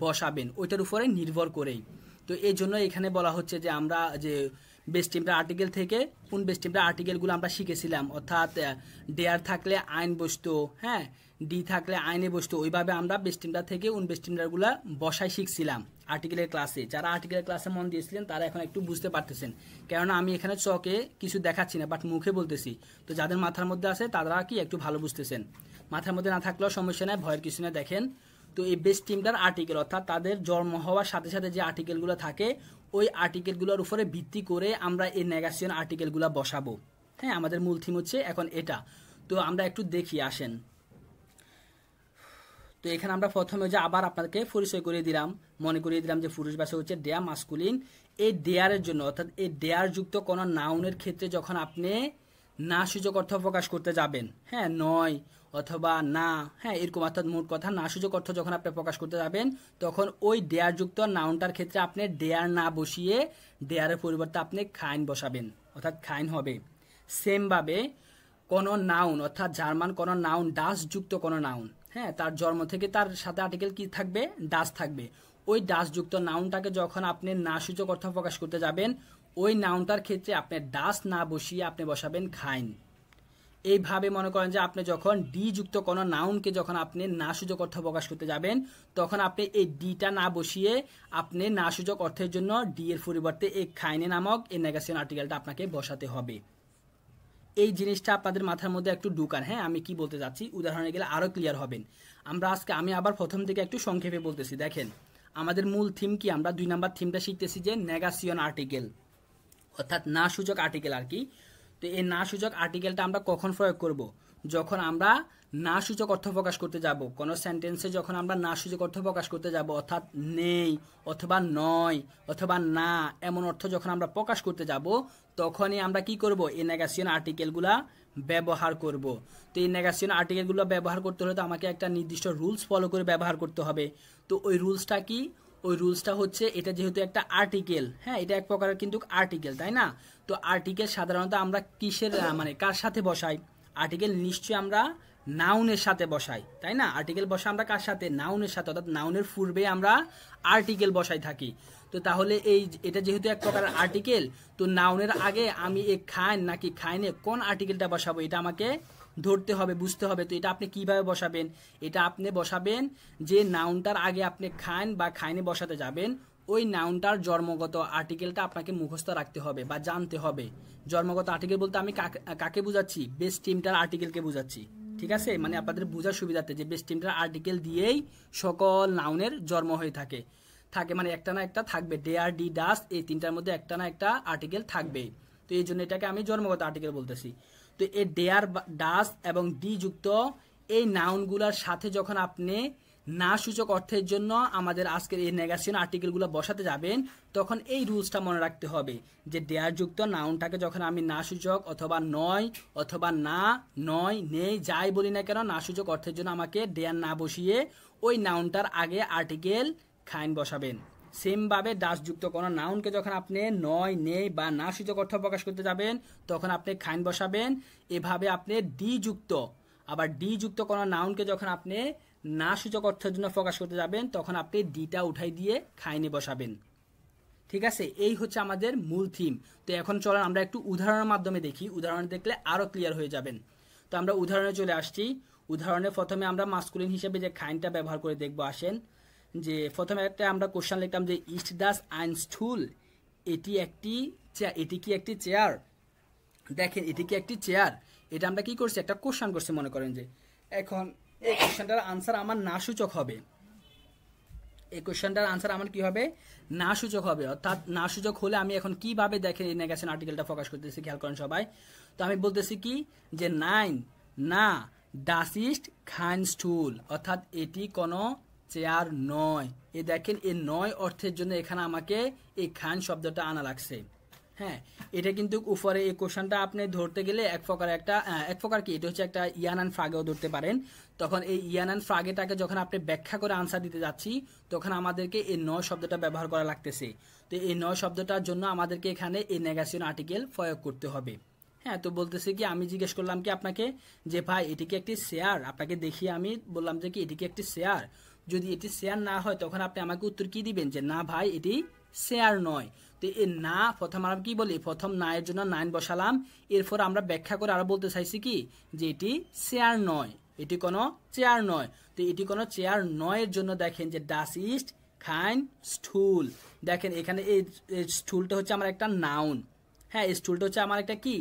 বসাবেন ওইটার উপরে নির্ভর করেই। তো এই জন্য এখানে বলা হচ্ছে যে আমরা যে বেস্টিমটার আর্টিকেল থেকে উনবেস্টিমটার আর্টিকেলগুলো আমরা শিখেছিলাম, অর্থাৎ ডেয়ার থাকলে আইন বসতো, হ্যাঁ ডি থাকলে আইনে বসতো, ওইভাবে আমরা বেস্টিমটার থেকে উনবেস্টিমটারগুলো বসাই শিখছিলাম আর্টিকেলের ক্লাসে। যারা আর্টিকেলের ক্লাসে মন দিয়েছিলেন তারা এখন একটু বুঝতে পারতেছেন, কেননা আমি এখানে চকে কিছু দেখাচ্ছি না বাট মুখে বলতেছি। তো যাদের মাথার মধ্যে আছে তারা কি একটু ভালো বুঝতেছেন, মাথার মধ্যে না থাকলেও সমস্যা নেই, ভয়ের কিছু না। দেখেন তো এই বেস্টিমটার আর্টিকেল অর্থাৎ তাদের জন্ম হওয়ার সাথে সাথে যে আর্টিকেলগুলো থাকে ওই আর্টিকেলগুলোর উপরে ভিত্তি করে আমরা এই নেগেশন আর্টিকেলগুলো বসাবো। হ্যাঁ আমাদের মূল থিম হচ্ছে এখন এটা। তো আমরা একটু দেখি আসেন। তো এখানে আমরা প্রথমে যে আবার আপনাদেরকে পরিচয় করিয়ে দিলাম, মনে করিয়ে দিলাম যে পুরুষ ভাষা হচ্ছে ডেয়া মাস্কুলিন। এই ডেয়ারের জন্য অর্থাৎ এই ডেয়ার যুক্ত কোনো নাউনের ক্ষেত্রে যখন আপনি না সূচক অর্থ প্রকাশ করতে যাবেন, হ্যাঁ নয় অথবা না, হ্যাঁ এরকম অর্থাৎ মোট কথা না সূচক অর্থ যখন আপনি প্রকাশ করতে যাবেন তখন ওই ডেয়ার যুক্ত নাউনটার ক্ষেত্রে আপনি ডেয়ার না বসিয়ে ডেয়ারের পরিবর্তে আপনি খাইন বসাবেন, অর্থাৎ খাইন হবে। সেমভাবে কোনো নাউন অর্থাৎ জার্মান কোনো নাউন ডাস যুক্ত কোনো নাউন, হ্যাঁ তার জন্ম থেকে তার সাথে আর্টিকেল কি থাকবে, ডাস থাকবে। ওই ডাস যুক্ত নাউনটাকে যখন আপনি না সূচক অর্থ প্রকাশ করতে যাবেন ওই নাউনটার ক্ষেত্রে আপনি ডাস না বসিয়ে আপনি বসাবেন খাইন। এইভাবে মনে করেন যে আপনি যখন ডি যুক্ত কোনো নাউনকে যখন আপনি না সূচক অর্থ প্রকাশ করতে যাবেন তখন আপনি এই ডিটা না বসিয়ে আপনি না সূচক অর্থের জন্য ডি এর পরিবর্তে এই খাইনে নামক এই নেগেশন আর্টিকেলটা আপনাকে বসাতে হবে। এই জিনিসটা আপনাদের মাথার মধ্যে একটু ঢুকান, হ্যাঁ আমি কি বলতে যাচ্ছি উদাহরণে গেলে আরো ক্লিয়ার হবেন। আমি আবার প্রথম থেকে একটু সংক্ষেপে বলতেছি। দেখেন আমাদের মূল থিম কি, আমরা 2 নাম্বার থিমটা শিখতেছি যে নেগেশন আর্টিকেল অর্থাৎ না সূচক আর্টিকেল আর কি। তো এই না সূচক আর্টিকেলটা আমরা কখন প্রয়োগ করব, যখন আমরা না সূচক অর্থ প্রকাশ করতে যাব কোনো সেন্টেন্সে, যখন আমরা না সূচক অর্থ প্রকাশ করতে যাব অর্থাৎ নেই অথবা নয় অথবা না এমন অর্থ যখন আমরা প্রকাশ করতে যাব তখনই আমরা কি করব, এই নেগেশন আর্টিকেলগুলা ব্যবহার করব। তো এই নেগেশন আর্টিকেলগুলো ব্যবহার করতে হলে তো আমাকে একটা নির্দিষ্ট রুলস ফলো করে ব্যবহার করতে হবে। তো ওই রুলসটা কি, ওই রুলসটা হচ্ছে এটা যেহেতু একটা আর্টিকেল, হ্যাঁ এটা এক প্রকারের কিন্তু আর্টিকেল, তাই না? তো আর্টিকেল সাধারণত আমরা কিসের মানে কার সাথে বসাই, আর্টিকেল নিশ্চয়ই আমরা নাউনের সাথে বসাই, তাই না? আর্টিকেল বসাই আমরা কার সাথে? নাউনের সাথে, অর্থাৎ নাউনের পূর্বে আমরা আর্টিকেল বসাই থাকি। তো তাহলে এটা যেহেতু এক প্রকার আর্টিকেল, তো নাউনের আগে আমি এই খাইন নাকি খাইনে কোন আর্টিকেলটা বসাবো এটা আমাকে ধরতে হবে, বুঝতে হবে। তো এটা আপনি কিভাবে বসাবেন? এটা আপনি বসাবেন যে নাউনটার আগে আপনি খাইন বা খাইনে বসাতে যাবেন, ওই নাউনটার জন্মগত আর্টিকেলটা আপনাকে মুখস্থ রাখতে হবে বা জানতে হবে। জন্মগত আর্টিকেল বলতে আমি কাকে বুঝাচ্ছি? বেস টিমটার আর্টিকেলকে বুঝাচ্ছি, ঠিক আছে? মানে আপনাদের বোঝার সুবিধার্থে যে বেস টিমটার আর্টিকেল দিয়েই সকল নাউনের জন্ম হয়ে থাকে, মানে একটা না একটা থাকবে। ডেয়ার, ডি, ডাস, এই তিনটার মধ্যে একটা না একটা আর্টিকেল থাকবে। তো এই জন্য এটাকে আমি জন্মগত আর্টিকেল বলতেছি। তো এই ডেয়ার, ডাস এবং ডি যুক্ত এই নাউনগুলোর সাথে যখন আপনি না সূচক অর্থের জন্য আমাদের আজকের এই নেগেশন আর্টিকেলগুলো বসাতে যাবেন, তখন এই রুলসটা মনে রাখতে হবে যে ডেয়ার যুক্ত নাউনটাকে যখন আমি না সূচক অথবা নয় অথবা না, নয়, নেই, যাই বলি না কেন, না সূচক অর্থের জন্য আমাকে ডেয়ার না বসিয়ে ওই নাউনটার আগে আর্টিকেল খাইন বসাবেন। সেমভাবে ডাস যুক্ত কোনো নাউনকে যখন আপনি নয়, নেই বা না সূচক অর্থ প্রকাশ করতে যাবেন, তখন আপনি খাইন বসাবেন। এভাবে আপনি ডি যুক্ত, আবার ডি যুক্ত কোনো নাউনকে যখন আপনি না সূচক অর্থের জন্য প্রকাশ করতে যাবেন, তখন আপনি ডিটা উঠাই দিয়ে খাইনে বসাবেন, ঠিক আছে? এই হচ্ছে আমাদের মূল থিম। তো এখন চলেন আমরা একটু উদাহরণের মাধ্যমে দেখি, উদাহরণ দেখলে আরো ক্লিয়ার হয়ে যাবেন। তো আমরা উদাহরণে চলে আসছি। উদাহরণে প্রথমে আমরা মাস্কুলিন হিসেবে যে খাইনটা ব্যবহার করে দেখবো। আসেন, যে প্রথমে একটা আমরা কোশ্চেন লিখলাম যে ইস্ট দাস আইন স্টুল, এটি কি একটি চেয়ার? দেখেন এটি কি একটি চেয়ার, এটা আমরা কি করছি? একটা কোশ্চেন করছি মনে করেন যে। এখন এই কোশ্চেনটার আনসার আমার না সূচক হবে। এই কোশ্চেনটার আনসার আমার কি হবে? না সূচক হবে। অর্থাৎ না সূচক হলে আমি এখন কিভাবে দেখেন এই নেগেশন আর্টিকেলটা প্রকাশ করতেছি, খেয়াল করেন সবাই। তো আমি বলতেছি কি যে নাইন, না, ডাস ইস্ট খাইন স্টুল, অর্থাৎ এটি কোনো চেয়ার নয়। এ দেখেন এই নয় অর্থের জন্য এখানে আমাকে এই খান শব্দটা আনা লাগছে। হ্যাঁ, এটা কিন্তু উপরে এই কোশ্চেনটা আপনি ধরতে গেলে এক প্রকার কি, এটা হচ্ছে একটা ইয়ান অ্যান্ড ফ্রাগেও ধরতে পারেন। তখন এই ইয়ান অ্যান্ড ফ্রাগেটাকে যখন আপনি ব্যাখ্যা করে আনসার দিতে যাচ্ছি, তখন আমাদেরকে এই নয় শব্দটা ব্যবহার করা লাগতেছে। তো এই নয় শব্দটার জন্য আমাদেরকে এখানে এই নেগেশন আর্টিকেল প্রয়োগ করতে হবে। হ্যাঁ, তো বলতেছে কি, আমি জিজ্ঞেস করলাম কি আপনাকে যে ভাই এটি কি একটি শেয়ার? আপনাকে দেখিয়ে আমি বললাম যে কি এটি কি একটি শেয়ার? যদি এটি শেয়ার না হয়, তখন আপনি আমাকে উত্তর কি দিবেন? যে না ভাই, এটি শেয়ার নয়। তো এই না, প্রথম আমরা কি বলি? প্রথম না এর জন্য নাইন বসালাম। এরপর আমরা ব্যাখ্যা করে আরো বলতে চাইছি কি যে এটি শেয়ার নয়, এটি কোনো চেয়ার নয়। তো এটি কোনো চেয়ার নয় এর জন্য দেখেন যে ডাস ইস্ট খাইন স্টুল। দেখেন এখানে এই স্টুলটা হচ্ছে আমার একটা নাউন। হ্যাঁ, এই স্টুলটা হচ্ছে আমার একটা কি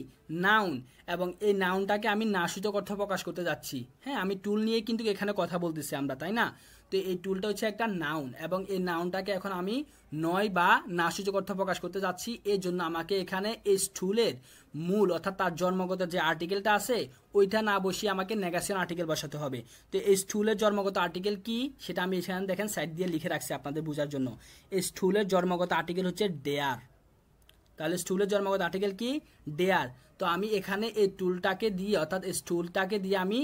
নাউন, এবং এই নাউনটাকে আমি নাসূচক অর্থ প্রকাশ করতে যাচ্ছি। হ্যাঁ, আমি টুল নিয়ে কিন্তু এখানে কথা বলতেছি আমরা, তাই না? তো এই টুলটা হচ্ছে একটা নাউন, এবং এই নাউনটাকে এখন আমি নয় বা নাসূচক অর্থ প্রকাশ করতে যাচ্ছি। এই জন্য আমাকে এখানে এই স্টুলের মূল অর্থাৎ তার জন্মগত যে আর্টিকেলটা আছে ওইটা না বসিয়ে আমাকে নেগেশন আর্টিকেল বসাতে হবে। তো এই স্টুলের জন্মগত আর্টিকেল কি সেটা আমি এখানে দেখেন সাইড দিয়ে লিখে রাখছি আপনাদের বোঝার জন্য। এই স্টুলের জন্মগত আর্টিকেল হচ্ছে ডেয়ার। তাহলে স্টুলের জন্মগত আর্টিকেল কি? ডেয়ার। তো আমি এখানে এই টুলটাকে দিয়ে অর্থাৎ এই স্টুলটাকে দিয়ে আমি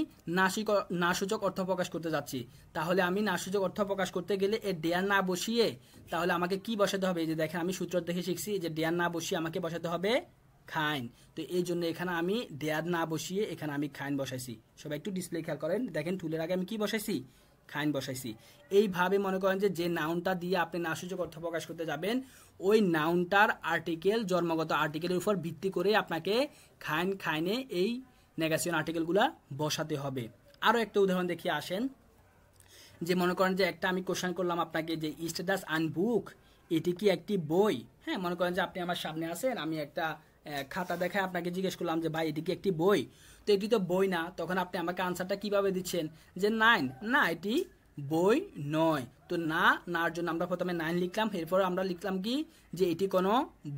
নাসূচক অর্থ প্রকাশ করতে যাচ্ছি। তাহলে আমি নাসূচক অর্থ প্রকাশ করতে গেলে এই ডেয়ার না বসিয়ে তাহলে আমাকে কি বসাতে হবে? এই যে দেখেন আমি সূত্র দেখে শিখছি যে ডেয়ার না বসিয়ে আমাকে বসাতে হবে খাইন। তো এই জন্য এখানে আমি ডেয়ার না বসিয়ে এখানে আমি খাইন বসাইছি। সবাই একটু ডিসপ্লে খেয়াল করেন, দেখেন টুলের আগে আমি কি বসাইছি? খাইন বসাইছি। এইভাবে মনে করেন যে নাউনটা দিয়ে আপনি নাসূচক অর্থ প্রকাশ করতে যাবেন, ওই নাউনটার আর্টিকেল জন্মগত আর্টিকেলের উপর ভিত্তি করে আপনাকে খাইনে এই নেগেশন আর্টিকেলগুলা বসাতে হবে। আরও একটা উদাহরণ দেখিয়ে আসেন, যে মনে করেন যে একটা আমি কোশ্চেন করলাম আপনাকে যে ইস্ট দাস আন বুক, এটি কি একটি বই? হ্যাঁ, মনে করেন যে আপনি আমার সামনে আছেন, আমি একটা খাতা দেখায় আপনাকে জিজ্ঞেস করলাম যে ভাই এটি কি একটি বই? তো এটি তো বই না। তখন আপনি আমাকে আনসারটা কিভাবে দিচ্ছেন? যে নাইন, না এটি বই নয়। তো নার জন্য আমরা প্রথমে নাইন লিখলাম, এরপর আমরা লিখলাম কি যে এটি কোনো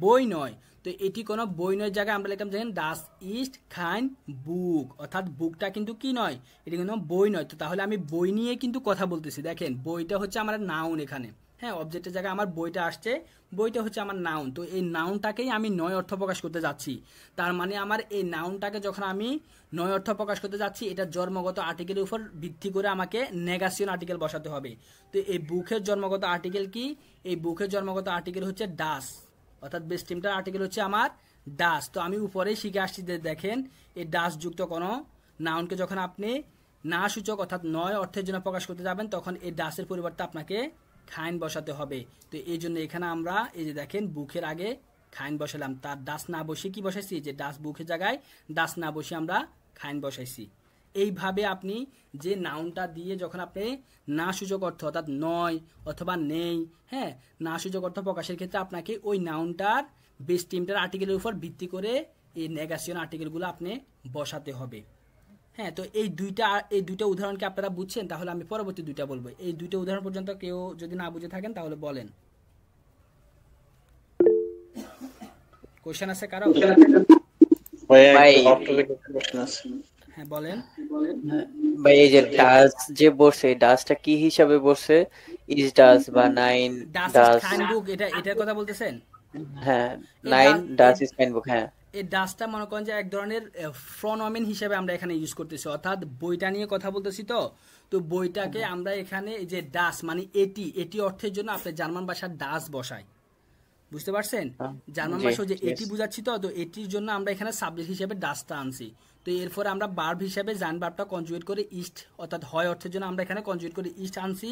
বই নয়। তো এটি কোনো বই নয় জায়গায় আমরা লিখলাম দেখেন ডাস ইস্ট খাইন বুক, অর্থাৎ বুকটা কিন্তু কি নয়, এটি কোনো বই নয়। তো তাহলে আমি বই নিয়ে কিন্তু কথা বলতেছি। দেখেন বইটা হচ্ছে আমার নাউন এখানে। হ্যাঁ, অবজেক্টের জায়গায় আমার বইটা আসছে, বইটা হচ্ছে আমার নাউন। তো এই নাউনটাকেই আমি নয় অর্থ প্রকাশ করতে যাচ্ছি। তার মানে আমার এই নাউনটাকে যখন আমি নয় অর্থ প্রকাশ করতে যাচ্ছি, এটা জন্মগত আর্টিকেলের উপর ভিত্তি করে আমাকে নেগেশন আর্টিকেল বসাতে হবে। তো এই বুকের জন্মগত আর্টিকেল কি? এই বুকের জন্মগত আর্টিকেল হচ্ছে ডাস, অর্থাৎ বেস টিমটার আর্টিকেল হচ্ছে আমার ডাস। তো আমি উপরেই শিখে আসছি যে দেখেন এই ডাস যুক্ত কোনো নাউনকে যখন আপনি না সূচক অর্থাৎ নয় অর্থের জন্য প্রকাশ করতে যাবেন, তখন এই ডাসের পরিবর্তে আপনাকে খাইন বসাতে হবে। তো এই জন্য এখানে আমরা এই যে দেখেন বুকের আগে খাইন বসালাম, তার ডাস না বসিয়ে কি বসাইছি, যে ডাস বুকের জায়গায় ডাস না বসিয়ে আমরা খাইন বসাইছি। এইভাবে আপনি যে নাউনটা দিয়ে যখন আপনি না সূচক অর্থ অর্থাৎ নয় অথবা নেই, হ্যাঁ, না সূচক অর্থ প্রকাশের ক্ষেত্রে আপনাকে ওই নাউনটার বেস টিমটার আর্টিকেলের উপর ভিত্তি করে এই নেগেশন আর্টিকেলগুলো আপনি বসাতে হবে। হ্যাঁ, তো এই দুইটা উদাহরণকে আপনারা বুঝছেন, তাহলে আমি পরবর্তী দুইটা বলবো। এই দুইটা উদাহরণ পর্যন্ত কেউ যদি না বুঝে থাকেন তাহলে বলেন, কোশ্চেন আছে কারো? ভাইয়া ভাই একটা অফ টপিক একটা কোশ্চেন আছে। হ্যাঁ বলেন। ভাই এই যে ডাস যে বসে, ডাসটা কি হিসাবে বসে? ইজ ডাস বা নাইন ডাস ইজ ডাস? কাইন বুক, এটার কথা বলতেছেন? হ্যাঁ, এই নাইন ডাস এই ইজ কাইন বুক। হ্যাঁ, এই ডাসটা মনে করেন যে এক ধরনের প্রোনাউন হিসেবে আমরা এখানে ইউজ করতেছি, অর্থাৎ বইটা নিয়ে কথা বলতেছি। তো বইটাকে আমরা এখানে এই যে ডাস মানে এটি অর্থের জন্য আপনি জার্মান ভাষার ডাস বসাই, বুঝতে পারছেন? জার্মান জি, ভাষায় যে yes. এটি বুঝাচ্ছি, তো এটির জন্য আমরা এখানে সাবজেক্ট হিসেবে ডাসটা আনছি। তো এরপর আমরা ভার্ব হিসেবে জান ভার্বটা কনজুগেট করে ইস্ট অর্থাৎ হয় অর্থের জন্য আমরা এখানে কনজুগেট করে ইস্ট আনছি,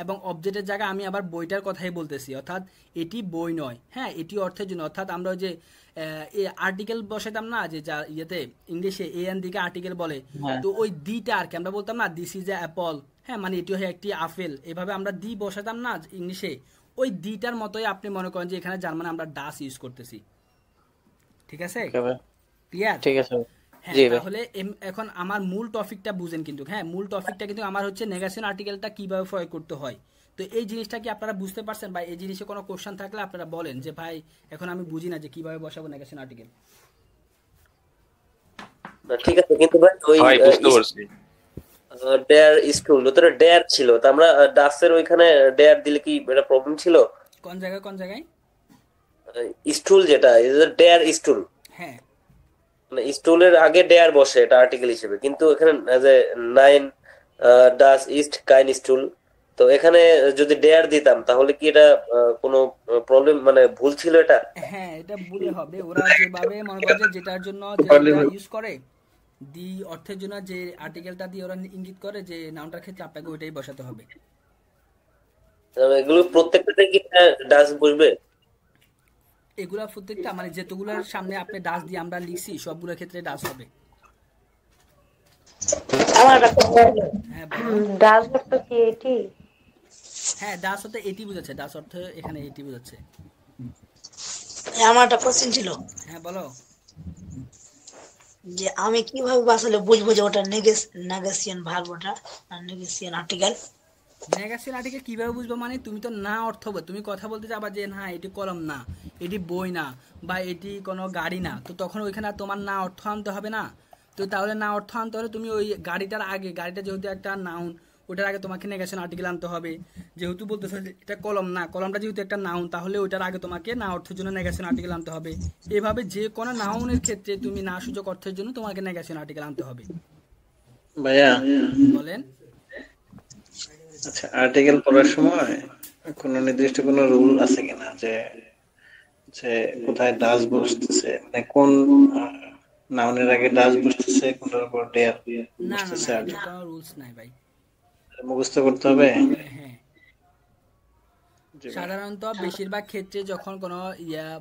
এবং অবজেক্টের জায়গায় আমি আবার বইটার কথাই বলতেছি, অর্থাৎ এটি বই নয়, হ্যাঁ, এটি অর্থের জন্য। অর্থাৎ আমরা ওই যে আর্টিকেল বসাইতাম না, যে যা ইয়েতে ইংলিশে এ এন দিকে আর্টিকেল বলে, হ্যাঁ। তো ওই দিটা আর কি আমরা বলতাম না, দিস ইজ এ অ্যাপল, হ্যাঁ, মানে এটি হয় একটি আপেল, এভাবে আমরা দি বসাতাম না ইংলিশে, ওই দিটার মতোই আপনি মনে করেন যে এখানে জার্মানে আমরা ডাস ইউজ করতেছি। ঠিক আছে, ক্লিয়ার? ঠিক আছে। হ্যাঁ, জি ভাই। তাহলে এখন আমার মূল টপিকটা বুঝেন কিন্তু, হ্যাঁ, মূল টপিকটা কিন্তু আমার হচ্ছে নেগেশন আর্টিকেলটা কিভাবে প্রয়োগ করতে হয়। তো এই জিনিসটা কি আপনারা বুঝতে পারছেন? বা এই জিনিসে কোনো কোশ্চেন থাকলে আপনারা বলেন যে ভাই এখন আমি বুঝি না যে কিভাবে বসাবো নেগেশন আর্টিকেল। না, ঠিক আছে, কিন্তু ভাই ওই ভাই বুঝতে পারছি। ডেয়ার স্কুল তোরা ডেয়ার ছিল, তো আমরা ডাসের ওইখানে ডেয়ার দিলে কি এটা প্রবলেম ছিল? কোন জায়গায়? স্টুল যেটা ডেয়ার স্টুল, হ্যাঁ, মানে স্টুলের আগে ডেয়ার বসে, এটা আর্টিকেল হিসেবে, কিন্তু এখানে যে নাইন ডাস ইস্ট কাইন স্টুল, তো এখানে যদি ডেয়ার দিতাম তাহলে কি এটা কোনো প্রবলেম, মানে ভুল ছিল এটা? হ্যাঁ, এটা ভুলে হবে। ওরা যেভাবে মনে করে যে যেটার জন্য যেটা ইউজ করে দি অর্থের জন্য যে আর্টিকেলটা দিয়ে ওরা ইঙ্গিত করে যে নাউনটার ক্ষেত্রে আপনাকে ওইটাই বসাতে হবে। এগুলো প্রত্যেকটাতে কি ডাস বসবে? এগুলা প্রত্যেকটা মানে যেগুলোর সামনে আপনি ডাস দিয়ে আমরা লিখছি সবগুলোর ক্ষেত্রে ডাস হবে। আমার একটা question ছিল। হ্যাঁ বলো। ডাস অর্থ কি এটি? হ্যাঁ, ডাস অর্থে এটি বোঝাচ্ছে, ডাস অর্থ এখানে এটি বোঝাচ্ছে। আমার একটা কোশ্চেন ছিল হ্যাঁ বলো। যে আমি কিভাবে আসলে বুঝবো যে ওটা নেগেশিয়ান ভার্ব ওটা আর নেগেশিয়ান আর্টিকেল? নেগেশন আর্টিকেল কিভাবে বুঝবো মানে তুমি তো না অর্থ তুমি কথা বলতে যাবা যে না এটি কলম না, এটি বই না, বা এটি কোনো গাড়ি না, তো তখন ওইখানে আর তোমার না অর্থ আনতে হবে না। তো তাহলে না অর্থ আনতে হলে তুমি ওই গাড়িটার আগে, গাড়িটা যেহেতু একটা নাউন, ওটার আগে তোমাকে নেগেশন আর্টিকেল আনতে হবে। যেহেতু বলতেছে যে এটা কলম না, কলমটা যেহেতু একটা নাউন, তাহলে ওইটার আগে তোমাকে না অর্থের জন্য নেগেশন আর্টিকেল আনতে হবে। এভাবে যে কোনো নাউনের ক্ষেত্রে তুমি না সূচক অর্থের জন্য তোমাকে নেগেশন আর্টিকেল আনতে হবে। ভাইয়া বলেন। আচ্ছা, আর্টিকেল পড়ার সময় কোনো নির্দিষ্ট কোনো রুল আছে কিনা যে যে কোথায় ডাস বসতেছে, মানে কোন নাউনের আগে ডাস বসতেছে, কোনটার উপর ডেয়ার না না বসতেছে, না, আর এটা কোনো রুলস নাই ভাই। মুখস্থ করতে হবে? হ্যাঁ, জি ভাই। সাধারণত বেশিরভাগ ক্ষেত্রে যখন কোনো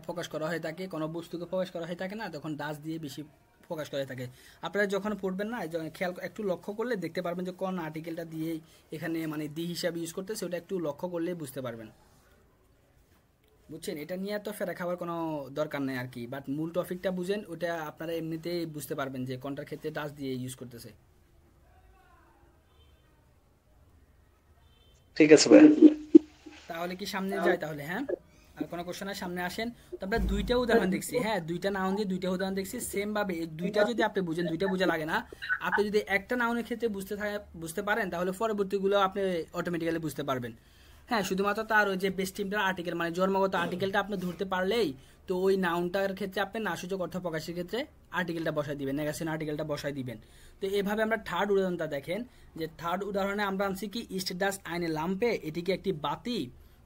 প্রকাশ করা হয়ে থাকে, কোনো বস্তুকে প্রকাশ করা হয়ে থাকে না, তখন ডাস দিয়ে বেশি প্রকাশ করা হয়ে থাকে। আপনারা যখন পড়বেন না, খেয়াল একটু লক্ষ্য করলে দেখতে পারবেন যে কোন আর্টিকেলটা দিয়ে এখানে মানে দি হিসাবে ইউজ করতেছে, ওটা একটু লক্ষ্য করলে বুঝতে পারবেন। বুঝছেন? এটা নিয়ে তো ফেরা খাবার কোনো দরকার নেই আর কি, বাট মূল টপিকটা বুঝেন, ওটা আপনারা এমনিতেই বুঝতে পারবেন যে কোনটার ক্ষেত্রে ডাস দিয়ে ইউজ করতেছে। ঠিক আছে ভাই। তাহলে কি সামনে যায় তাহলে? হ্যাঁ, আর কোনো কোশ্চেনের সামনে আসেন। তারপরে দুইটা উদাহরণ দেখছি, হ্যাঁ, দুইটা নাউন দিয়ে দুইটা উদাহরণ দেখছি। সেম ভাবে এই দুইটা যদি আপনি বুঝেন, দুইটা বোঝা লাগে না। আপনি যদি একটা নাউনের ক্ষেত্রে বুঝতে পারেন, তাহলে পরবর্তীগুলো আপনি অটোমেটিক্যালি বুঝতে পারবেন। হ্যাঁ, শুধুমাত্র তার ওই যে বেস টিমটার আর্টিকেল মানে জন্মগত আর্টিকেলটা আপনি ধরতে পারলেই তো ওই নাউনটার ক্ষেত্রে আপনি নাসূচক অর্থ প্রকাশের ক্ষেত্রে আর্টিকেলটা বসাই দিবেন, নেগেশন আর্টিকেলটা বসাই দিবেন। তো এভাবে আমরা থার্ড উদাহরণটা দেখেন, যে থার্ড উদাহরণে আমরা আনছি কি ইস্ট ডাস আইনে লাম্পে, এটি কি একটি বাতি?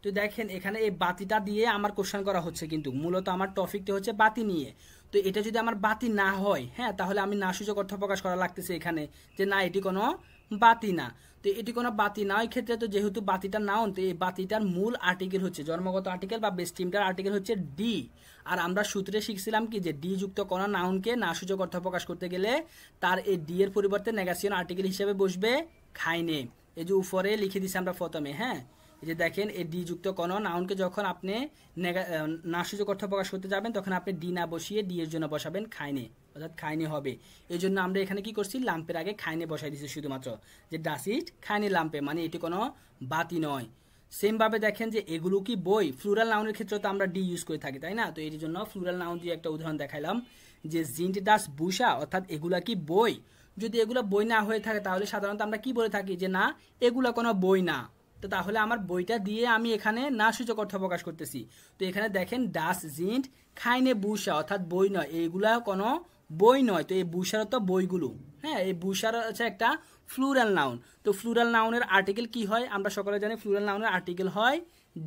তো দেখেন এখানে এই বাতিটা দিয়ে আমার কোশ্চেন করা হচ্ছে, কিন্তু মূলত আমার টপিকটা হচ্ছে বাতি নিয়ে। তো এটা যদি আমার বাতি না হয়, হ্যাঁ, তাহলে আমি না সূচক অর্থ প্রকাশ করা লাগতেছে এখানে যে না এটি কোনো বাতি না। তো এটি কোনো বাতি না, ওই ক্ষেত্রে তো যেহেতু বাতিটা নাউন, তো এই বাতিটার মূল আর্টিকেল হচ্ছে জন্মগত আর্টিকেল বা বেস টিমটার আর্টিকেল হচ্ছে ডি। আর আমরা সূত্রে শিখছিলাম কি যে ডি যুক্ত কোনো নাউনকে না সূচক অর্থ প্রকাশ করতে গেলে তার এই ডি এর পরিবর্তে নেগেশন আর্টিকেল হিসেবে বসবে খাইনে। এই যে উপরে লিখে দিছি আমরা প্রথমে, হ্যাঁ, এই যে দেখেন এই ডি যুক্ত কোনো নাউনকে যখন আপনি না সূচক অর্থ প্রকাশ করতে যাবেন তখন আপনি ডি না বসিয়ে ডি এর জন্য বসাবেন খাইনে, অর্থাৎ খাইনে হবে। এই জন্য আমরা এখানে কি করছি, লাম্পের আগে খাইনে বসাই দিচ্ছি শুধুমাত্র, যে ডাস ইট খাইনে লাম্পে, মানে এটি কোনো বাতি নয়। সেম ভাবে দেখেন যে এগুলো কি বই, ফ্লুরাল নাউনের ক্ষেত্রে তো আমরা ডি ইউজ করে থাকি, তাই না? তো এর জন্য ফ্লুরাল নাউন দিয়ে একটা উদাহরণ দেখাইলাম যে জিন্ট ডাস বুসা, অর্থাৎ এগুলা কি বই। যদি এগুলো বই না হয়ে থাকে তাহলে সাধারণত আমরা কি বলে থাকি যে না এগুলা কোনো বই না। তো তাহলে আমার বইটা দিয়ে আমি এখানে না সূচক অর্থ প্রকাশ করতেছি। তো এখানে দেখেন ডাস জিন্ট খাইনে বুসা, অর্থাৎ বই নয়, এইগুলা কোনো বই নয়। তো এই বুসার তো বইগুলো, হ্যাঁ, এই বুসার হচ্ছে একটা ফ্লুরাল নাউন। তো ফ্লুরাল নাউনের আর্টিকেল কি হয় আমরা সকলে জানি, ফ্লুরাল নাউনের আর্টিকেল হয়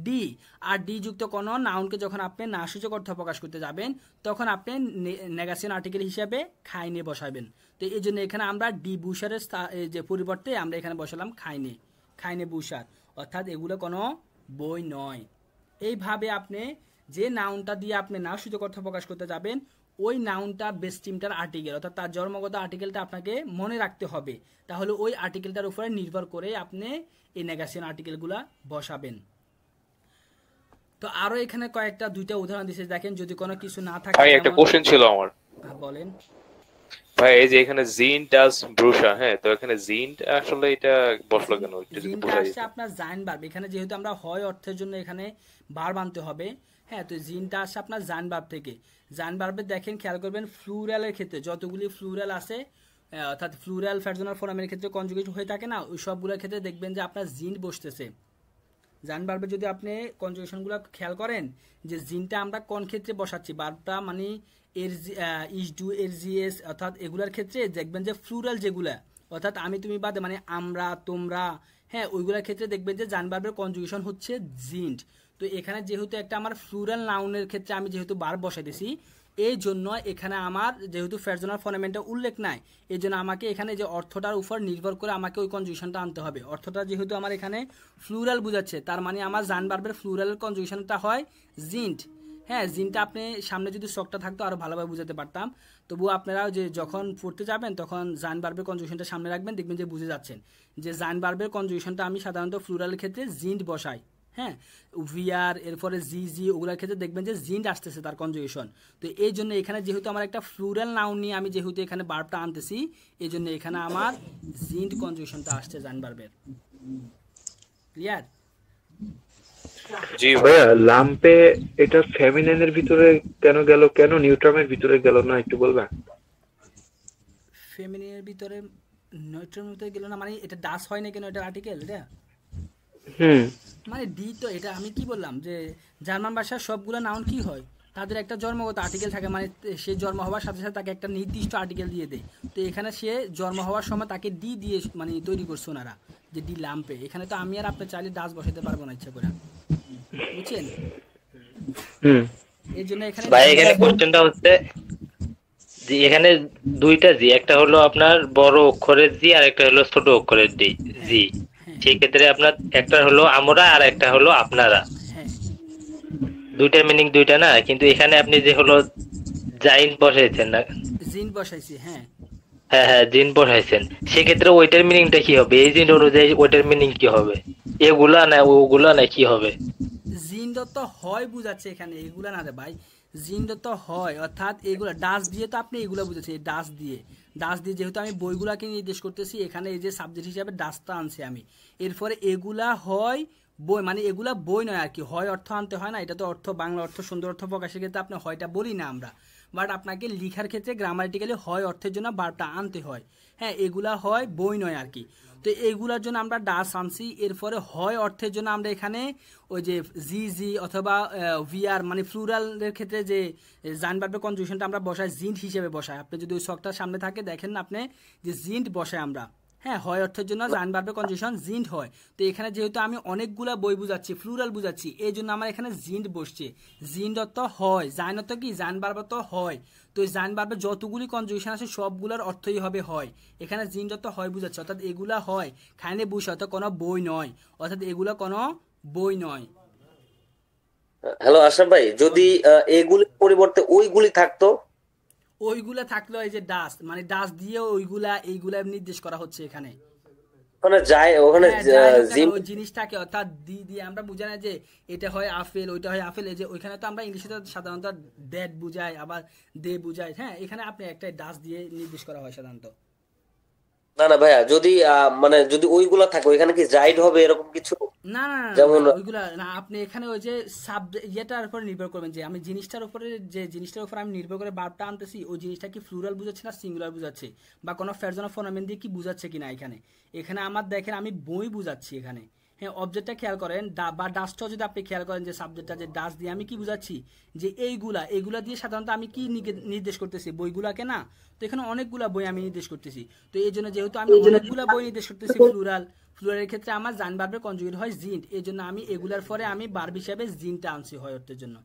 ডি। আর ডি যুক্ত কোনো নাউনকে যখন আপনি না সূচক অর্থ প্রকাশ করতে যাবেন তখন আপনি নেগেশন আর্টিকেল হিসাবে খাইনে বসাবেন। তো এই জন্য এখানে আমরা ডি বুসারের যে পরিবর্তে আমরা এখানে বসালাম খাইনে, খাইনে বুসার, অর্থাৎ এগুলো কোনো বই নয়। এইভাবে আপনি যে নাউনটা দিয়ে আপনি না সূচক অর্থ প্রকাশ করতে যাবেন ওই নাউনটা বেস টিমটার আর্টিকেল, অর্থাৎ তার জন্মগত আর্টিকেলটা আপনাকে মনে রাখতে হবে। তাহলে ওই আর্টিকেলটার উপরে নির্ভর করে আপনি এই নেগেশন আর্টিকেলগুলা বসাবেন। তো আরো এখানে কয়েকটা দুইটা উদাহরণ দিয়েছে, দেখেন যদি কোনো কিছু না থাকে। ভাই একটা কোশ্চেন ছিল আমার। বলেন ভাই এই যে এখানে জিন ডাস ব্রুশা, হ্যাঁ, তো এখানে জিন আসলে এটা বসলো কেন, একটু যদি জিনটা বোঝাই আসছে আপনার জাইন ভার্ব, এখানে যেহেতু আমরা হয় অর্থের জন্য এখানে ভার্ব আনতে হবে, হ্যাঁ, তো জিনটা আসছে আপনার জাইন ভার্ব থেকে। জাইন ভার্বে দেখেন খেয়াল করবেন ফ্লুরালের ক্ষেত্রে যতগুলি ফ্লুরাল আছে, অর্থাৎ ফ্লুরাল ফ্যার্জনাল ফর্মের ক্ষেত্রে কনজুগেট হয়ে থাকে না, ওই সবগুলোর ক্ষেত্রে দেখবেন যে আপনার জিন বসতেছে। জাইন ভার্বে যদি আপনি কনজুগেশনগুলো খেয়াল করেন যে জিনটা আমরা কোন ক্ষেত্রে বসাচ্ছি, ভার্বটা মানে এর ইস ডু এর জিএস, অর্থাৎ এগুলার ক্ষেত্রে দেখবেন যে ফ্লুরাল যেগুলা, অর্থাৎ আমি তুমি বাদে মানে আমরা তোমরা, হ্যাঁ, ওইগুলোর ক্ষেত্রে দেখবেন যে জাইন ভার্বের কনজুগেশন হচ্ছে জিন্ট। তো এখানে যেহেতু একটা আমার ফ্লুরাল নাউনের ক্ষেত্রে আমি যেহেতু ভার্ব বসাই দিছি, এই জন্য এখানে আমার যেহেতু ফ্যার্জনাল ফর্মেটটা উল্লেখ নাই, এই জন্য আমাকে এখানে যে অর্থটার উপর নির্ভর করে আমাকে ওই কনজুগেশনটা আনতে হবে। অর্থটা যেহেতু আমার এখানে ফ্লুরাল বোঝাচ্ছে, তার মানে আমার জাইন ভার্বের ফ্লুরালের কনজুগেশনটা হয় জিন্ট। হ্যাঁ, জিনটা আপনি সামনে যদি শখটা থাকতো আরো ভালোভাবে বুঝাতে পারতাম। তবুও আপনারা যে যখন পড়তে যাবেন তখন জাইন ভার্বের কনজুগেশনটা সামনে রাখবেন, দেখবেন যে বুঝে যাচ্ছেন যে জাইন ভার্বের কনজুগেশনটা আমি সাধারণত ফ্লুরালের ক্ষেত্রে জিন্ট বসাই, হ্যাঁ, ভিআর এরপরে জি জি ওগুলোর ক্ষেত্রে দেখবেন যে জিন্ট আসতেছে তার কনজুগেশন। তো এই জন্য এখানে যেহেতু আমার একটা ফ্লুরাল নাউন নিয়ে আমি যেহেতু এখানে ভার্বটা আনতেছি, এই জন্য এখানে আমার জিন্ট কনজুগেশনটা আসছে জাইন ভার্বের। ক্লিয়ার? জি ভাইয়া, লাম্পে এটা ফেমিনিনের ভিতরে কেন গেল, কেন নিউট্রামের ভিতরে গেল না, একটু বলবেন? ফেমিনিনের ভিতরে নিউট্রামের ভিতরে গেল না মানে এটা ডাস হয় না কেন, এটা আর্টিকেল, এটা মানে ডি। তো এটা আমি কি বললাম যে জার্মান ভাষার সবগুলো নাউন কি হয়, তাদের একটা জন্মগত আর্টিকেল থাকে, মানে সে জন্ম হওয়ার সাথে সাথে তাকে একটা নির্দিষ্ট আর্টিকেল দিয়ে দেয়। তো এখানে সে জন্ম হওয়ার সময় তাকে ডি দিয়ে মানে তৈরি করছে ওনারা, যে ডি লাম্পে। এখানে তো আমি আর আপনি চাইলে ডাস বসাতে পারবো না ইচ্ছা করে, বুঝছেন? এই জন্য এখানে ভাই এখানে কোশ্চেনটা হচ্ছে যে এখানে দুইটা জি, একটা হলো আপনার বড় অক্ষরের জি আর একটা হলো ছোট অক্ষরের জি। সেই ক্ষেত্রে আপনার একটা হলো আমরা আর একটা হলো আপনারা, দুইটার মিনিং দুইটা না, কিন্তু এখানে আপনি যে হলো জাইন বসাইছেন না, জিন বসাইছি, হ্যাঁ হ্যাঁ হ্যাঁ জিন বসাইছেন, সেক্ষেত্রে ওইটার মিনিংটা কি হবে? এই জিন অনুযায়ী ওইটার মিনিং কি হবে? এগুলা না ওগুলা না কি হবে? জিন তো হয় বুঝাচ্ছে এখানে, এগুলা না রে ভাই, জিন তো হয়, অর্থাৎ এগুলা ডাস দিয়ে তো আপনি এগুলা বুঝাচ্ছে, ডাস দিয়ে যেহেতু আমি বইগুলাকে নির্দেশ করতেছি, এখানে এই যে সাবজেক্ট হিসাবে ডাসটা আনছি আমি, এরপরে এগুলা হয় বই, মানে এগুলা বই নয় আর কি, হয় অর্থ আনতে হয় না, এটা তো অর্থ বাংলা অর্থ সুন্দর অর্থ প্রকাশের ক্ষেত্রে আপনি হয়টা বলি না আমরা, বাট আপনাকে লিখার ক্ষেত্রে গ্রামাটিক্যালি হয় অর্থের জন্য বারটা আনতে হয়। হ্যাঁ, এগুলা হয় বই নয় আর কি। তো এইগুলার জন্য আমরা ডাস আনছি, এরপরে হয় অর্থের জন্য আমরা এখানে ওই যে জি জি অথবা ভিআর মানে ফ্লুরালের ক্ষেত্রে যে জাইন ভার্বের কনজুগেশনটা আমরা বসাই জিন্ট হিসেবে বসাই। আপনি যদি ওই শখটার সামনে থাকে দেখেন না আপনি যে জিন্ট বসাই আমরা, হ্যাঁ, হয় অর্থের জন্য জাইন ভার্বের কনজুগেশন জিন্ট হয়। তো এখানে যেহেতু আমি অনেকগুলা বই বুঝাচ্ছি, ফ্লুরাল বুঝাচ্ছি, এই জন্য আমার এখানে জিন্ট বসছে। জিন্ট অর্থ হয়, জাইন অর্থ কি, জাইন ভার্ব অর্থ হয়। তো এই জাইন ভার্বের যতগুলি কনজুগেশন আছে সবগুলোর অর্থই হবে হয়। এখানে জিন্ট অর্থ হয় বুঝাচ্ছে, অর্থাৎ এগুলা হয় খাইনে বুঝ, অর্থাৎ কোনো বই নয়, অর্থাৎ এগুলা কোনো বই নয়। হ্যালো আশরাফ ভাই, যদি এগুলির পরিবর্তে ওইগুলি থাকতো? ওইগুলা থাকলো এই যে ডাস্ট, মানে ডাস্ট দিয়ে ওইগুলা এইগুলা নির্দেশ করা হচ্ছে এখানে। ওখানে যায়, ওখানে হ্যাঁ, যাই হোক কেন, জিম ওই জিনিসটাকে অর্থাৎ দিয়ে আমরা বুঝাই না যে এটা হয় আপেল, ওইটা হয় আপেল। এই যে ওইখানে তো আমরা ইংলিশে তো সাধারণত দ্যাট বুঝাই, আবার দে বুঝাই। হ্যাঁ, এখানে আপনি একটা ডাস্ট দিয়ে নির্দেশ করা হয় সাধারণত। না না ভাইয়া, যদি মানে যদি ওইগুলা থাকে ওইখানে কি জাইড হবে এরকম কিছু? না না না, যেমন না, ওইগুলা না। আপনি এখানে ওই যে ইয়েটার উপর নির্ভর করবেন, যে আমি জিনিসটার উপরে, যে জিনিসটার উপর আমি নির্ভর করে ভার্বটা আনতেছি, ওই জিনিসটা কি ফ্লুরাল বুঝাচ্ছে না সিঙ্গুলার বুঝাচ্ছে, বা কোনো ফেরজন ফোনামেন দিয়ে কি বুঝাচ্ছে কিনা। এখানে আমার দেখেন আমি বই বুঝাচ্ছি এখানে। হ্যাঁ, অবজেক্টটা খেয়াল করেন, বা ডাস্টটাও যদি আপনি খেয়াল করেন, যে সাবজেক্টটা যে ডাস্ট দিয়ে আমি কি বুঝাচ্ছি, যে এইগুলা দিয়ে সাধারণত আমি কি নির্দেশ করতেছি, বইগুলাকে না। তো এখানে অনেকগুলা বই আমি নির্দেশ করতেছি। তো এই জন্য যেহেতু আমি অনেকগুলা বই নির্দেশ করতেছি ফ্লুরালের ক্ষেত্রে আমার জাইন ভার্বের কনজুগেট হয় জিন্ট। এই জন্য আমি এগুলার পরে আমি ভার্ব হিসাবে জিনটা আনছি হয় অর্থের জন্য।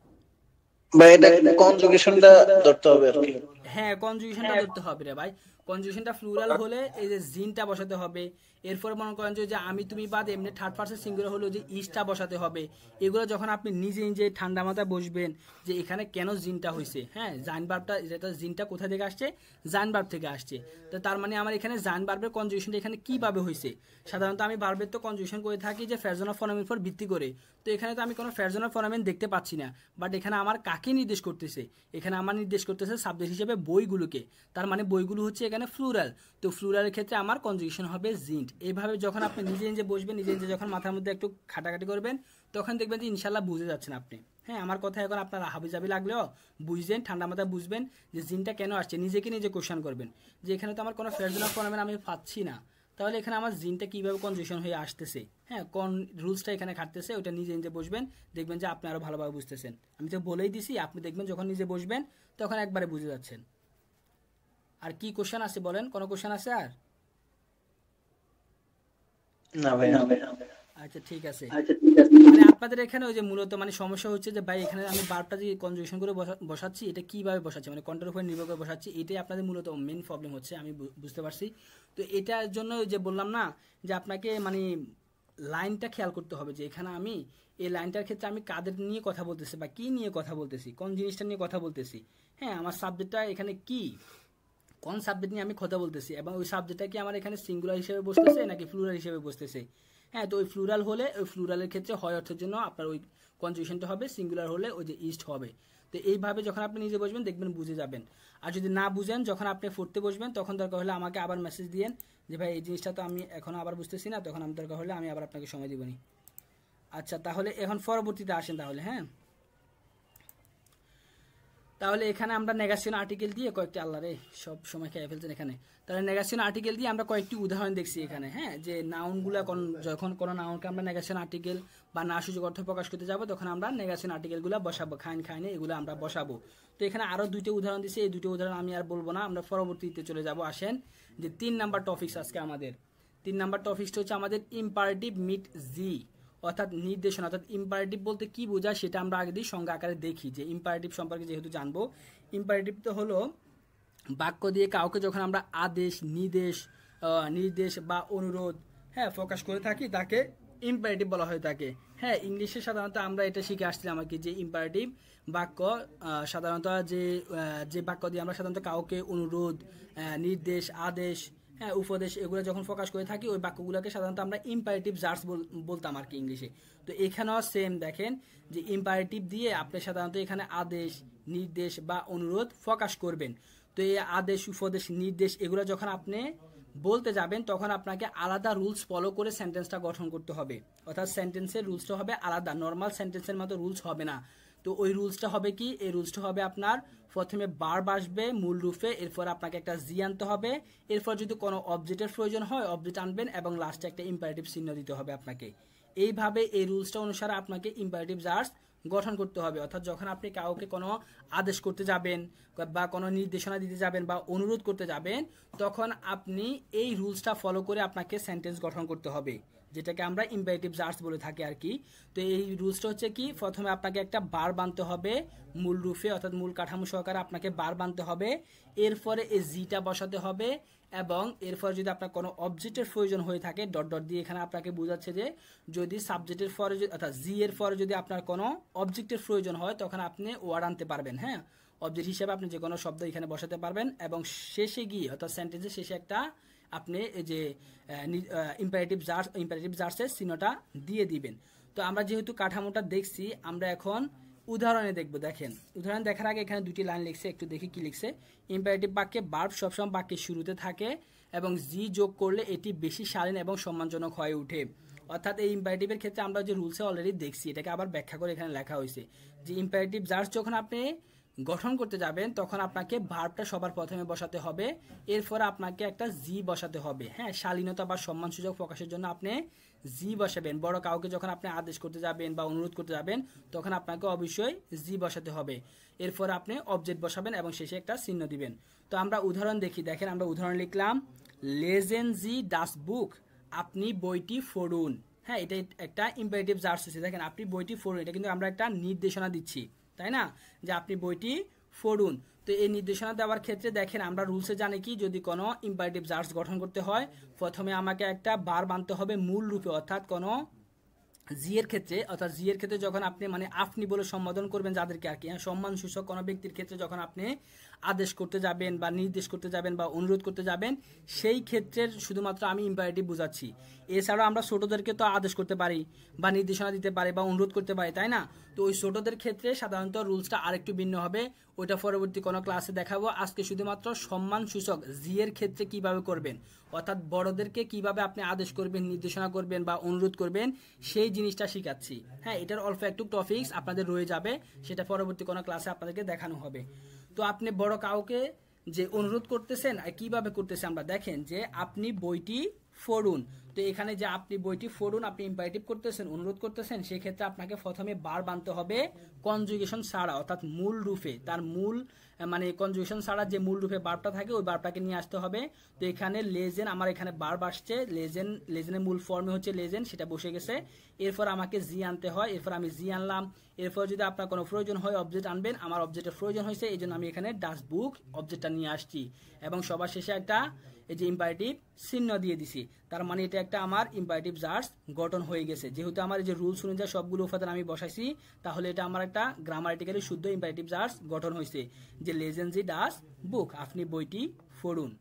বা এটা কনজুগেশনটা ধরতে হবে আর কি। হ্যাঁ, কনজুগেশনটা ধরতে হবে রে ভাই। কনজুগেশনটা ফ্লুরাল হলে এই যে জিনটা বসাতে হবে। এরপর মনে করেন যে আমি তুমি বাদ এমনি থার্ড পারসন সিঙ্গুলার হলো যে ইসটা বসাতে হবে। এগুলো যখন আপনি নিজে নিজে ঠান্ডা মাথায় বসবেন যে এখানে কেন জিনটা হয়েছে, হ্যাঁ, জাইন ভার্বটা, যেটা জিনটা কোথা থেকে আসছে, জাইন ভার্ব থেকে আসছে। তো তার মানে আমার এখানে জাইন ভার্বের কনজুগেশনটা এখানে কিভাবে হয়েছে। সাধারণত আমি ভার্বের তো কনজুগেশন করে থাকি যে ফেরজন অফ ফোনামের উপর ভিত্তি করে। তো এখানে তো আমি কোনো ফেরজন অফ ফোনামেন দেখতে পাচ্ছি না, বাট এখানে আমার কাকে নির্দেশ করতেছে, এখানে আমার নির্দেশ করতেছে সাবজেক্ট হিসেবে বইগুলোকে। তার মানে বইগুলো হচ্ছে এখানে ফ্লুরাল। তো ফ্লুরালের ক্ষেত্রে আমার কনজুগেশন হবে জিন্ট। এইভাবে যখন আপনি নিজে নিজে বসবেন, নিজে নিজে যখন মাথার মধ্যে একটু খাটাখাটি করবেন, তখন দেখবেন যে ইনশাল্লাহ বুঝে যাচ্ছেন আপনি। হ্যাঁ, আমার কথা এখন আপনার হাবিজাবি লাগলেও বুঝবেন, ঠান্ডা মাথায় বুঝবেন যে জিনটা কেন আসছে। নিজেকে নিজে কোশ্চেন করবেন যে এখানে তো আমার কোনো ফেরজন অফ ফোনামেন আমি পাচ্ছি না, তাহলে এখানে আমার জিনটা কিভাবে কনজুগেশন হয়ে আসতেছে, হ্যাঁ, কোন রুলসটা এখানে খাটতেছে, ওটা নিজে নিজে বসবেন, দেখবেন যে আপনি আরো ভালোভাবে বুঝতেছেন। আমি তো বলেই দিছি, আপনি দেখবেন যখন নিজে বসবেন তখন একবারে বুঝে যাচ্ছেন। আর কি কোশ্চেন আছে বলেন, কোনো কোশ্চেন আছে আর? না ভাই, না ভাই। আচ্ছা ঠিক আছে। মানে আপনাদের এখানে ওই যে মূলত মানে সমস্যা হচ্ছে যে ভাই এখানে আমি বারটা যে কনজুগেশন করে বসাচ্ছি, এটা কিভাবে বসাচ্ছি, মানে কোনটার উপর নির্ভর করে বসাচ্ছি, এটাই আপনাদের মূলত মেইন প্রবলেম হচ্ছে, আমি বুঝতে পারছি। তো এটার জন্য যে বললাম না যে আপনাকে মানে লাইনটা খেয়াল করতে হবে, যে এখানে আমি এই লাইনটার ক্ষেত্রে আমি কাদের নিয়ে কথা বলতেছি বা কি নিয়ে কথা বলতেছি, কোন জিনিসটা নিয়ে কথা বলতেছি। হ্যাঁ, আমার সাবজেক্টটা এখানে কি, কোন সাবজেক্ট নিয়ে আমি কথা বলতেছি, এবং ওই সাবজেক্টটা কি আমার এখানে সিঙ্গুলার হিসেবে বসতেছে নাকি ফ্লুরাল হিসেবে বসতেছে। হ্যাঁ, তো ওই ফ্লুরাল হলে ওই ফ্লুরালের ক্ষেত্রে হয় অর্থের জন্য আপনার ওই কনজুগেশনটা হবে, সিঙ্গুলার হলে ওই যে ইস্ট হবে। তো এইভাবে যখন আপনি নিজে বসবেন দেখবেন বুঝে যাবেন। আর যদি না বুঝেন, যখন আপনি পড়তে বসবেন তখন দরকার হলে আমাকে আবার মেসেজ দিয়েন যে ভাই এই জিনিসটা তো আমি এখনো আবার বুঝতেছি না, তখন আমি দরকার হলে আমি আবার আপনাকে সময় দিবনি। আচ্ছা, তাহলে এখন পরবর্তীতে আসেন তাহলে। হ্যাঁ, তাহলে এখানে আমরা নেগেশন আর্টিকেল দিয়ে কয়েকটি, আল্লাহ রে সব সময় খেয়ে ফেলছেন এখানে। তাহলে নেগেশন আর্টিকেল দিয়ে আমরা কয়েকটি উদাহরণ দেখছি এখানে। হ্যাঁ, যে নাউনগুলা যখন কোনো নাউনকে আমরা নেগেশন আর্টিকেল বা না সূচক অর্থ প্রকাশ করতে যাব, তখন আমরা নেগেশন আর্টিকেলগুলো বসাবো, খাইনে এগুলো আমরা বসাবো। তো এখানে আরো দুইটা উদাহরণ দিচ্ছি, এই দুটো উদাহরণ আমি আর বলবো না, আমরা পরবর্তীতে চলে যাব। আসেন যে 3 নাম্বার টপিকস আজকে আমাদের 3 নাম্বার টপিকটা হচ্ছে আমাদের ইম্পারেটিভ মিট জি, অর্থাৎ নির্দেশনা। অর্থাৎ ইম্পারেটিভ বলতে কি বোঝায় সেটা আমরা আগে দিয়ে সংজ্ঞা আকারে দেখি, যে ইম্পারেটিভ সম্পর্কে যেহেতু জানবো। ইম্পারেটিভ তো হলো বাক্য দিয়ে কাউকে যখন আমরা আদেশ, নির্দেশ বা অনুরোধ, হ্যাঁ, প্রকাশ করে থাকি, তাকে ইম্পারেটিভ বলা হয়ে থাকে। হ্যাঁ, ইংলিশে সাধারণত আমরা এটা শিখে আসছিলাম আর কি, যে ইম্পারেটিভ বাক্য সাধারণত যে বাক্য দিয়ে আমরা সাধারণত কাউকে অনুরোধ, নির্দেশ, আদেশ, হ্যাঁ, উপদেশ এগুলো যখন প্রকাশ করে থাকি, ওই বাক্যগুলোকে সাধারণত আমরা ইম্পারেটিভ জার্স বলতাম আর কি ইংলিশে। তো এখানেও সেম দেখেন যে ইম্পারেটিভ দিয়ে আপনি সাধারণত এখানে আদেশ, নির্দেশ বা অনুরোধ প্রকাশ করবেন। তো এই আদেশ, উপদেশ, নির্দেশ এগুলো যখন আপনি বলতে যাবেন, তখন আপনাকে আলাদা রুলস ফলো করে সেন্টেন্সটা গঠন করতে হবে। অর্থাৎ সেন্টেন্সের রুলসটা হবে আলাদা, নর্মাল সেন্টেন্সের মতো রুলস হবে না। তো ওই রুলসটা হবে কি, এই রুলসটা হবে আপনার প্রথমে ভার্ব আসবে মূল রূপে, এরপর আপনাকে একটা জি আনতে হবে, এরপর যদি কোনো অবজেক্টের প্রয়োজন হয় অবজেক্ট আনবেন, এবং লাস্টে একটা ইম্পারেটিভ চিহ্ন দিতে হবে আপনাকে। এইভাবে এই রুলসটা অনুসারে আপনাকে ইম্পারেটিভ জার্স গঠন করতে হবে। অর্থাৎ যখন আপনি কাউকে কোনো আদেশ করতে যাবেন বা কোনো নির্দেশনা দিতে যাবেন বা অনুরোধ করতে যাবেন, তখন আপনি এই রুলসটা ফলো করে আপনাকে সেন্টেন্স গঠন করতে হবে, যেটাকে আমরা ইম্পারেটিভ ভার্বস বলে থাকি আর কি। তো এই রুলসটা হচ্ছে কি, প্রথমে আপনাকে একটা ভার্ব আনতে হবে মূল রূপে, অর্থাৎ মূল কাঠামো সহকারে আপনাকে ভার্ব আনতে হবে, এরপরে এই জিটা বসাতে হবে, এবং এরপরে যদি আপনার কোনো অবজেক্টের প্রয়োজন হয়ে থাকে ডট ডট দিয়ে এখানে আপনাকে বোঝাচ্ছে যে যদি সাবজেক্টের পরে অর্থাৎ জি এর পরে যদি আপনার কোনো অবজেক্টের প্রয়োজন হয় তখন আপনি ওয়ার্ড আনতে পারবেন। হ্যাঁ, অবজেক্ট হিসেবে আপনি যে কোনো শব্দ এখানে বসাতে পারবেন, এবং শেষে গিয়ে অর্থাৎ সেন্টেন্সের শেষে একটা আপনি এই যে ইম্পারেটিভ ভার্বসের চিহ্নটা দিয়ে দিবেন। তো আমরা যেহেতু কাঠামোটা দেখছি, আমরা এখন উদাহরণে দেখব। দেখেন, উদাহরণ দেখার আগে এখানে দুটি লাইন লিখছে, একটু দেখি কি লিখছে। ইম্পারেটিভ বাক্যে ভার্ব সবসময় বাক্যের শুরুতে থাকে এবং জি যোগ করলে এটি বেশি শালীন এবং সম্মানজনক হয়ে ওঠে। অর্থাৎ এই ইম্পারেটিভের ক্ষেত্রে আমরা যে রুলসে অলরেডি দেখছি, এটাকে আবার ব্যাখ্যা করে এখানে লেখা হয়েছে যে ইম্পারেটিভ ভার্বস যখন আপনি গঠন করতে যাবেন তখন আপনাকে ভার্বটা সবার প্রথমে বসাতে হবে, এরপরে আপনাকে একটা জি বসাতে হবে। হ্যাঁ, শালীনতা বা সম্মানসূচক প্রকাশের জন্য আপনি জি বসাবেন। বড় কাউকে যখন আপনি আদেশ করতে যাবেন বা অনুরোধ করতে যাবেন তখন আপনাকে অবশ্যই জি বসাতে হবে, এরপর আপনি অবজেক্ট বসাবেন এবং শেষে একটা চিহ্ন দিবেন। তো আমরা উদাহরণ দেখি। দেখেন, আমরা উদাহরণ লিখলাম লেজেন জি ডাস বুক, আপনি বইটি পড়ুন। হ্যাঁ, এটা একটা ইম্পারেটিভ ভার্বস হচ্ছে। দেখেন, আপনি বইটি পড়ুন, এটা কিন্তু আমরা একটা নির্দেশনা দিচ্ছি, তাই না, যে আপনি বইটি পড়ুন। তো এই নির্দেশনা দেওয়ার ক্ষেত্রে দেখেন আমরা রুলসে জানি কি, যদি কোনো ইম্পারেটিভ ভার্বস গঠন করতে হয় প্রথমে আমাকে একটা ভার্ব আনতে হবে মূল রূপে, অর্থাৎ কোনো জি এর ক্ষেত্রে, অর্থাৎ জি এর ক্ষেত্রে যখন আপনি মানে আপনি বলে সম্বোধন করবেন যাদেরকে আর কি, সম্মান সূচক কোনো ব্যক্তির ক্ষেত্রে যখন আপনি আদেশ করতে যাবেন বা নির্দেশ করতে যাবেন বা অনুরোধ করতে যাবেন, সেই ক্ষেত্রে শুধুমাত্র আমি ইম্পারেটিভ বোঝাচ্ছি। এছাড়াও আমরা ছোটদেরকে তো আদেশ করতে পারি বা নির্দেশনা দিতে পারি বা অনুরোধ করতে পারি, তাই না। তো ওই ছোটদের ক্ষেত্রে সাধারণত রুলসটা আরেকটু ভিন্ন হবে, ওইটা পরবর্তী কোনো ক্লাসে দেখাবো। আজকে শুধুমাত্র সম্মান সূচক জি এর ক্ষেত্রে কিভাবে করবেন, অর্থাৎ বড়দেরকে কিভাবে আপনি আদেশ করবেন, নির্দেশনা করবেন বা অনুরোধ করবেন, সেই জিনিসটা শিখাচ্ছি। হ্যাঁ, এটার অল্প একটু টপিকস আপনাদের রয়ে যাবে, সেটা পরবর্তী কোনো ক্লাসে আপনাদেরকে দেখানো হবে। তো আপনি বড় কাউকে যে অনুরোধ করতেছেন আর কিভাবে করতেছেন, আমরা দেখেন যে আপনি বইটি পড়ুন। তো এখানে যে আপনি বইটি পড়ুন, আপনি ইম্পারেটিভ করতেছেন, অনুরোধ করতেছেন, সেক্ষেত্রে আপনাকে প্রথমে ভার্ব আনতে হবে কনজুগেশন ছাড়া, অর্থাৎ মূল রূপে, তার মূল মানে কনজুগেশন ছাড়া যে মূল রূপে ভার্বটা থাকে ওই ভার্বটাকে নিয়ে আসতে হবে। তো এখানে লেজেন, আমার এখানে ভার্ব আসছে লেজেন, লেজেনের মূল ফর্মে হচ্ছে লেজেন, সেটা বসে গেছে। এরপর আমাকে জি আনতে হয়, এরপর আমি জি আনলাম। এরপর যদি আপনার কোনো প্রয়োজন হয় অবজেক্ট আনবেন, আমার অবজেক্টের প্রয়োজন হয়েছে, এই জন্য আমি এখানে ডাস বুক অবজেক্টটা নিয়ে আসছি, এবং সবার শেষে একটা এই যে ইম্পারেটিভ চিহ্ন দিয়ে দিছি। তার মানে এটা একটা আমার ইম্পারেটিভ ভার্বস গঠন হয়ে গেছে। যেহেতু আমার এই যে রুলস অনুযায়ী সবগুলো উপাদান আমি বসাইছি, তাহলে এটা আমার একটা গ্রামাটিক্যালি শুদ্ধ ইম্পারেটিভ ভার্বস গঠন হয়েছে, যে লেজেন জি ডাস বুক, আপনি বইটি পড়ুন।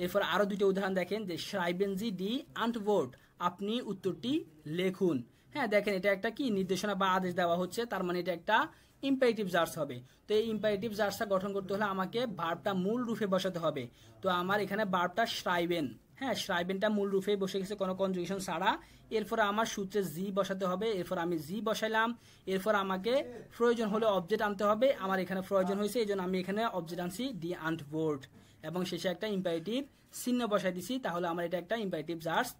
এরপর আরো দুটো উদাহরণ দেখেন, যে শ্রাইবেন জি ডি আন্টভোর্ট, আপনি উত্তরটি লেখুন। হ্যাঁ, দেখেন এটা একটা কি নির্দেশনা বা আদেশ দেওয়া হচ্ছে, তার মানে এটা একটা ইম্পারেটিভ ভার্বস হবে। তো এই ইম্পারেটিভ ভার্বসটা গঠন করতে হলে আমাকে ভার্বটা মূল রূপে বসাতে হবে। তো আমার এখানে ভার্বটা শ্রাইবেন, হ্যাঁ শ্রাইবেনটা মূল রূপে বসে গেছে কোনো কনজুগেশন ছাড়া। এরপর আমার সূত্রে জি বসাতে হবে, এরপর আমি জি বসাইলাম। এরপর আমাকে প্রয়োজন হলে অবজেক্ট আনতে হবে, আমার এখানে প্রয়োজন হয়েছে এই জন্য আমি এখানে অবজেক্ট আনছি ডি আন্টভোর্ট, এবং শেষে একটা ইম্পারেটিভ চিহ্ন বসাই দিছি, তাহলে আমার এটা একটা ইম্পারেটিভ ভার্বস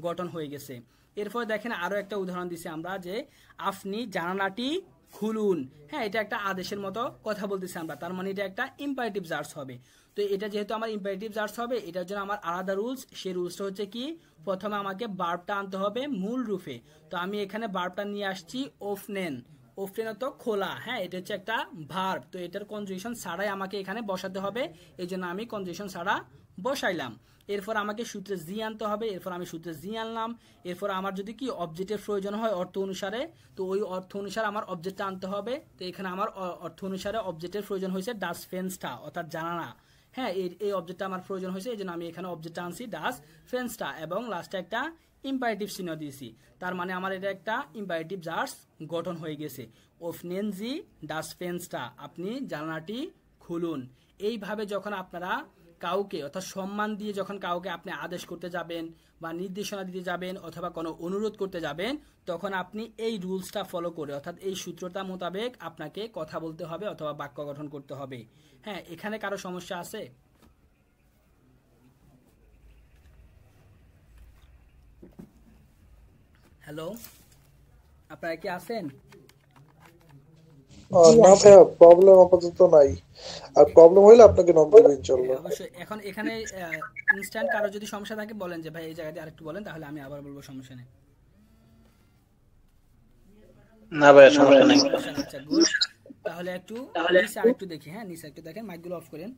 গঠন হয়ে গেছে। এরপর দেখেন আরো একটা উদাহরণ দিছি আমরা, যে আপনি জানালাটি খুলুন। হ্যাঁ, এটা একটা আদেশের মতো কথা বলতেছি আমরা, তার মানে এটা একটা ইম্পারেটিভ ভার্বস হবে। তো এটা যেহেতু আমার ইম্পারেটিভ ভার্বস হবে, এটার জন্য আমার আলাদা রুলস। সেই রুলসটা হচ্ছে কি, প্রথমে আমাকে ভার্বটা আনতে হবে মূল রূপে। তো আমি এখানে ভার্বটা নিয়ে আসছি ওপেন, ওপেন তো খোলা। হ্যাঁ, এটা হচ্ছে একটা ভার্ব, তো এটার কনজুগেশন ছাড়াই আমাকে এখানে বসাতে হবে, এই জন্য আমি কনজুগেশন ছাড়া বসাইলাম। এরপর আমাকে সূত্রে জি আনতে হবে, এরপর আমি সূত্রে জি আনলাম। এরপর আমার যদি কি অবজেক্টের প্রয়োজন হয় অর্থ অনুসারে, তো ওই অর্থ অনুসারে আমার অবজেক্টটা আনতে হবে। তো এখানে আমার অর্থ অনুসারে অবজেক্টের প্রয়োজন হয়েছে ডাস ফেন্সটা, অর্থাৎ জানালা। হ্যাঁ, এই অবজেক্টটা আমার প্রয়োজন হয়েছে, এই জন্য আমি এখানে অবজেক্টটা আনছি ডাস ফেন্সটা, এবং লাস্টে একটা ইম্পারেটিভ চিহ্ন দিয়েছি। তার মানে আমার এটা একটা ইম্পারেটিভ ভার্বস গঠন হয়ে গেছে, ওপেন জি ডাস ফেন্সটা, আপনি জানালাটি খুলুন। এইভাবে যখন আপনারা কাউকে অর্থাৎ সম্মান দিয়ে যখন কাউকে আপনি আদেশ করতে যাবেন বা নির্দেশনা দিতে যাবেন অথবা কোনো অনুরোধ করতে যাবেন, তখন আপনি এই রুলসটা ফলো করে অর্থাৎ এই সূত্রটা মোতাবেক আপনাকে কথা বলতে হবে অথবা বাক্য গঠন করতে হবে। হ্যাঁ, এখানে কারো সমস্যা আছে? হ্যালো, আপনারা কি আছেন? না ভাইয়া, প্রবলেম আপাতত নাই। আর প্রবলেম হইলে আপনাকে নক দেব ইনশাআল্লাহ। অবশ্যই। এখন এখানে ইনস্ট্যান্ট কারো যদি সমস্যা থাকে বলেন যে ভাই এই জায়গাতে আরেকটু বলেন, তাহলে আমি আবার বলবো, সমস্যা নেই। না ভাই সমস্যা নেই। আচ্ছা গুড। তাহলে একটু নিচে আরেকটু দেখি, হ্যাঁ নিচে একটু দেখেন, মাইকগুলো অফ করেন।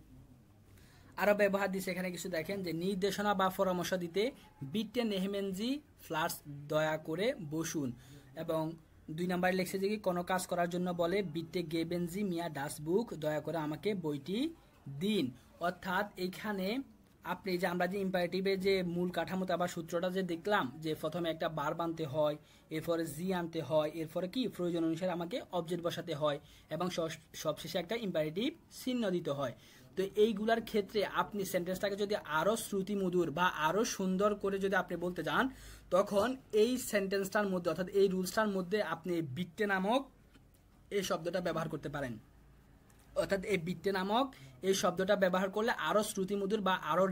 আরো ব্যবহার দিচ্ছে এখানে কিছু দেখেন, যে নির্দেশনা বা পরামর্শ দিতে বিটে নেহমেনজি ফ্লার্স দয়া করে বসুন। এবং 2 নম্বরে লিখছে যে কি কোনো কাজ করার জন্য বলে বিটে গেবেনজি মিয়া ডাস বুক, দয়া করে আমাকে বইটি দিন। অর্থাৎ এইখানে আপনি যে আমরা যে ইম্পারেটিভের যে মূল কাঠামোতে আবার সূত্রটা যে দেখলাম, যে প্রথমে একটা ভার্ব আনতে হয়, এরপরে জি আনতে হয়, এরপরে কি প্রয়োজন অনুসারে আমাকে অবজেক্ট বসাতে হয়, এবং সবশেষে একটা ইম্পারেটিভ চিহ্ন দিতে হয়। তো এইগুলার ক্ষেত্রে আপনি সেন্টেন্সটাকে যদি আরো শ্রুতিমধুর বা আরো সুন্দর করে যদি আপনি বলতে যান, তখন এই সেন্টেন্সটার মধ্যে অর্থাৎ এই রুলসটার মধ্যে আপনি বিট্টে নামক এই শব্দটা ব্যবহার করতে পারেন। অর্থাৎ এই বিট্টে নামক এই শব্দটা ব্যবহার করলে আরো শ্রুতিমধুর বা আরো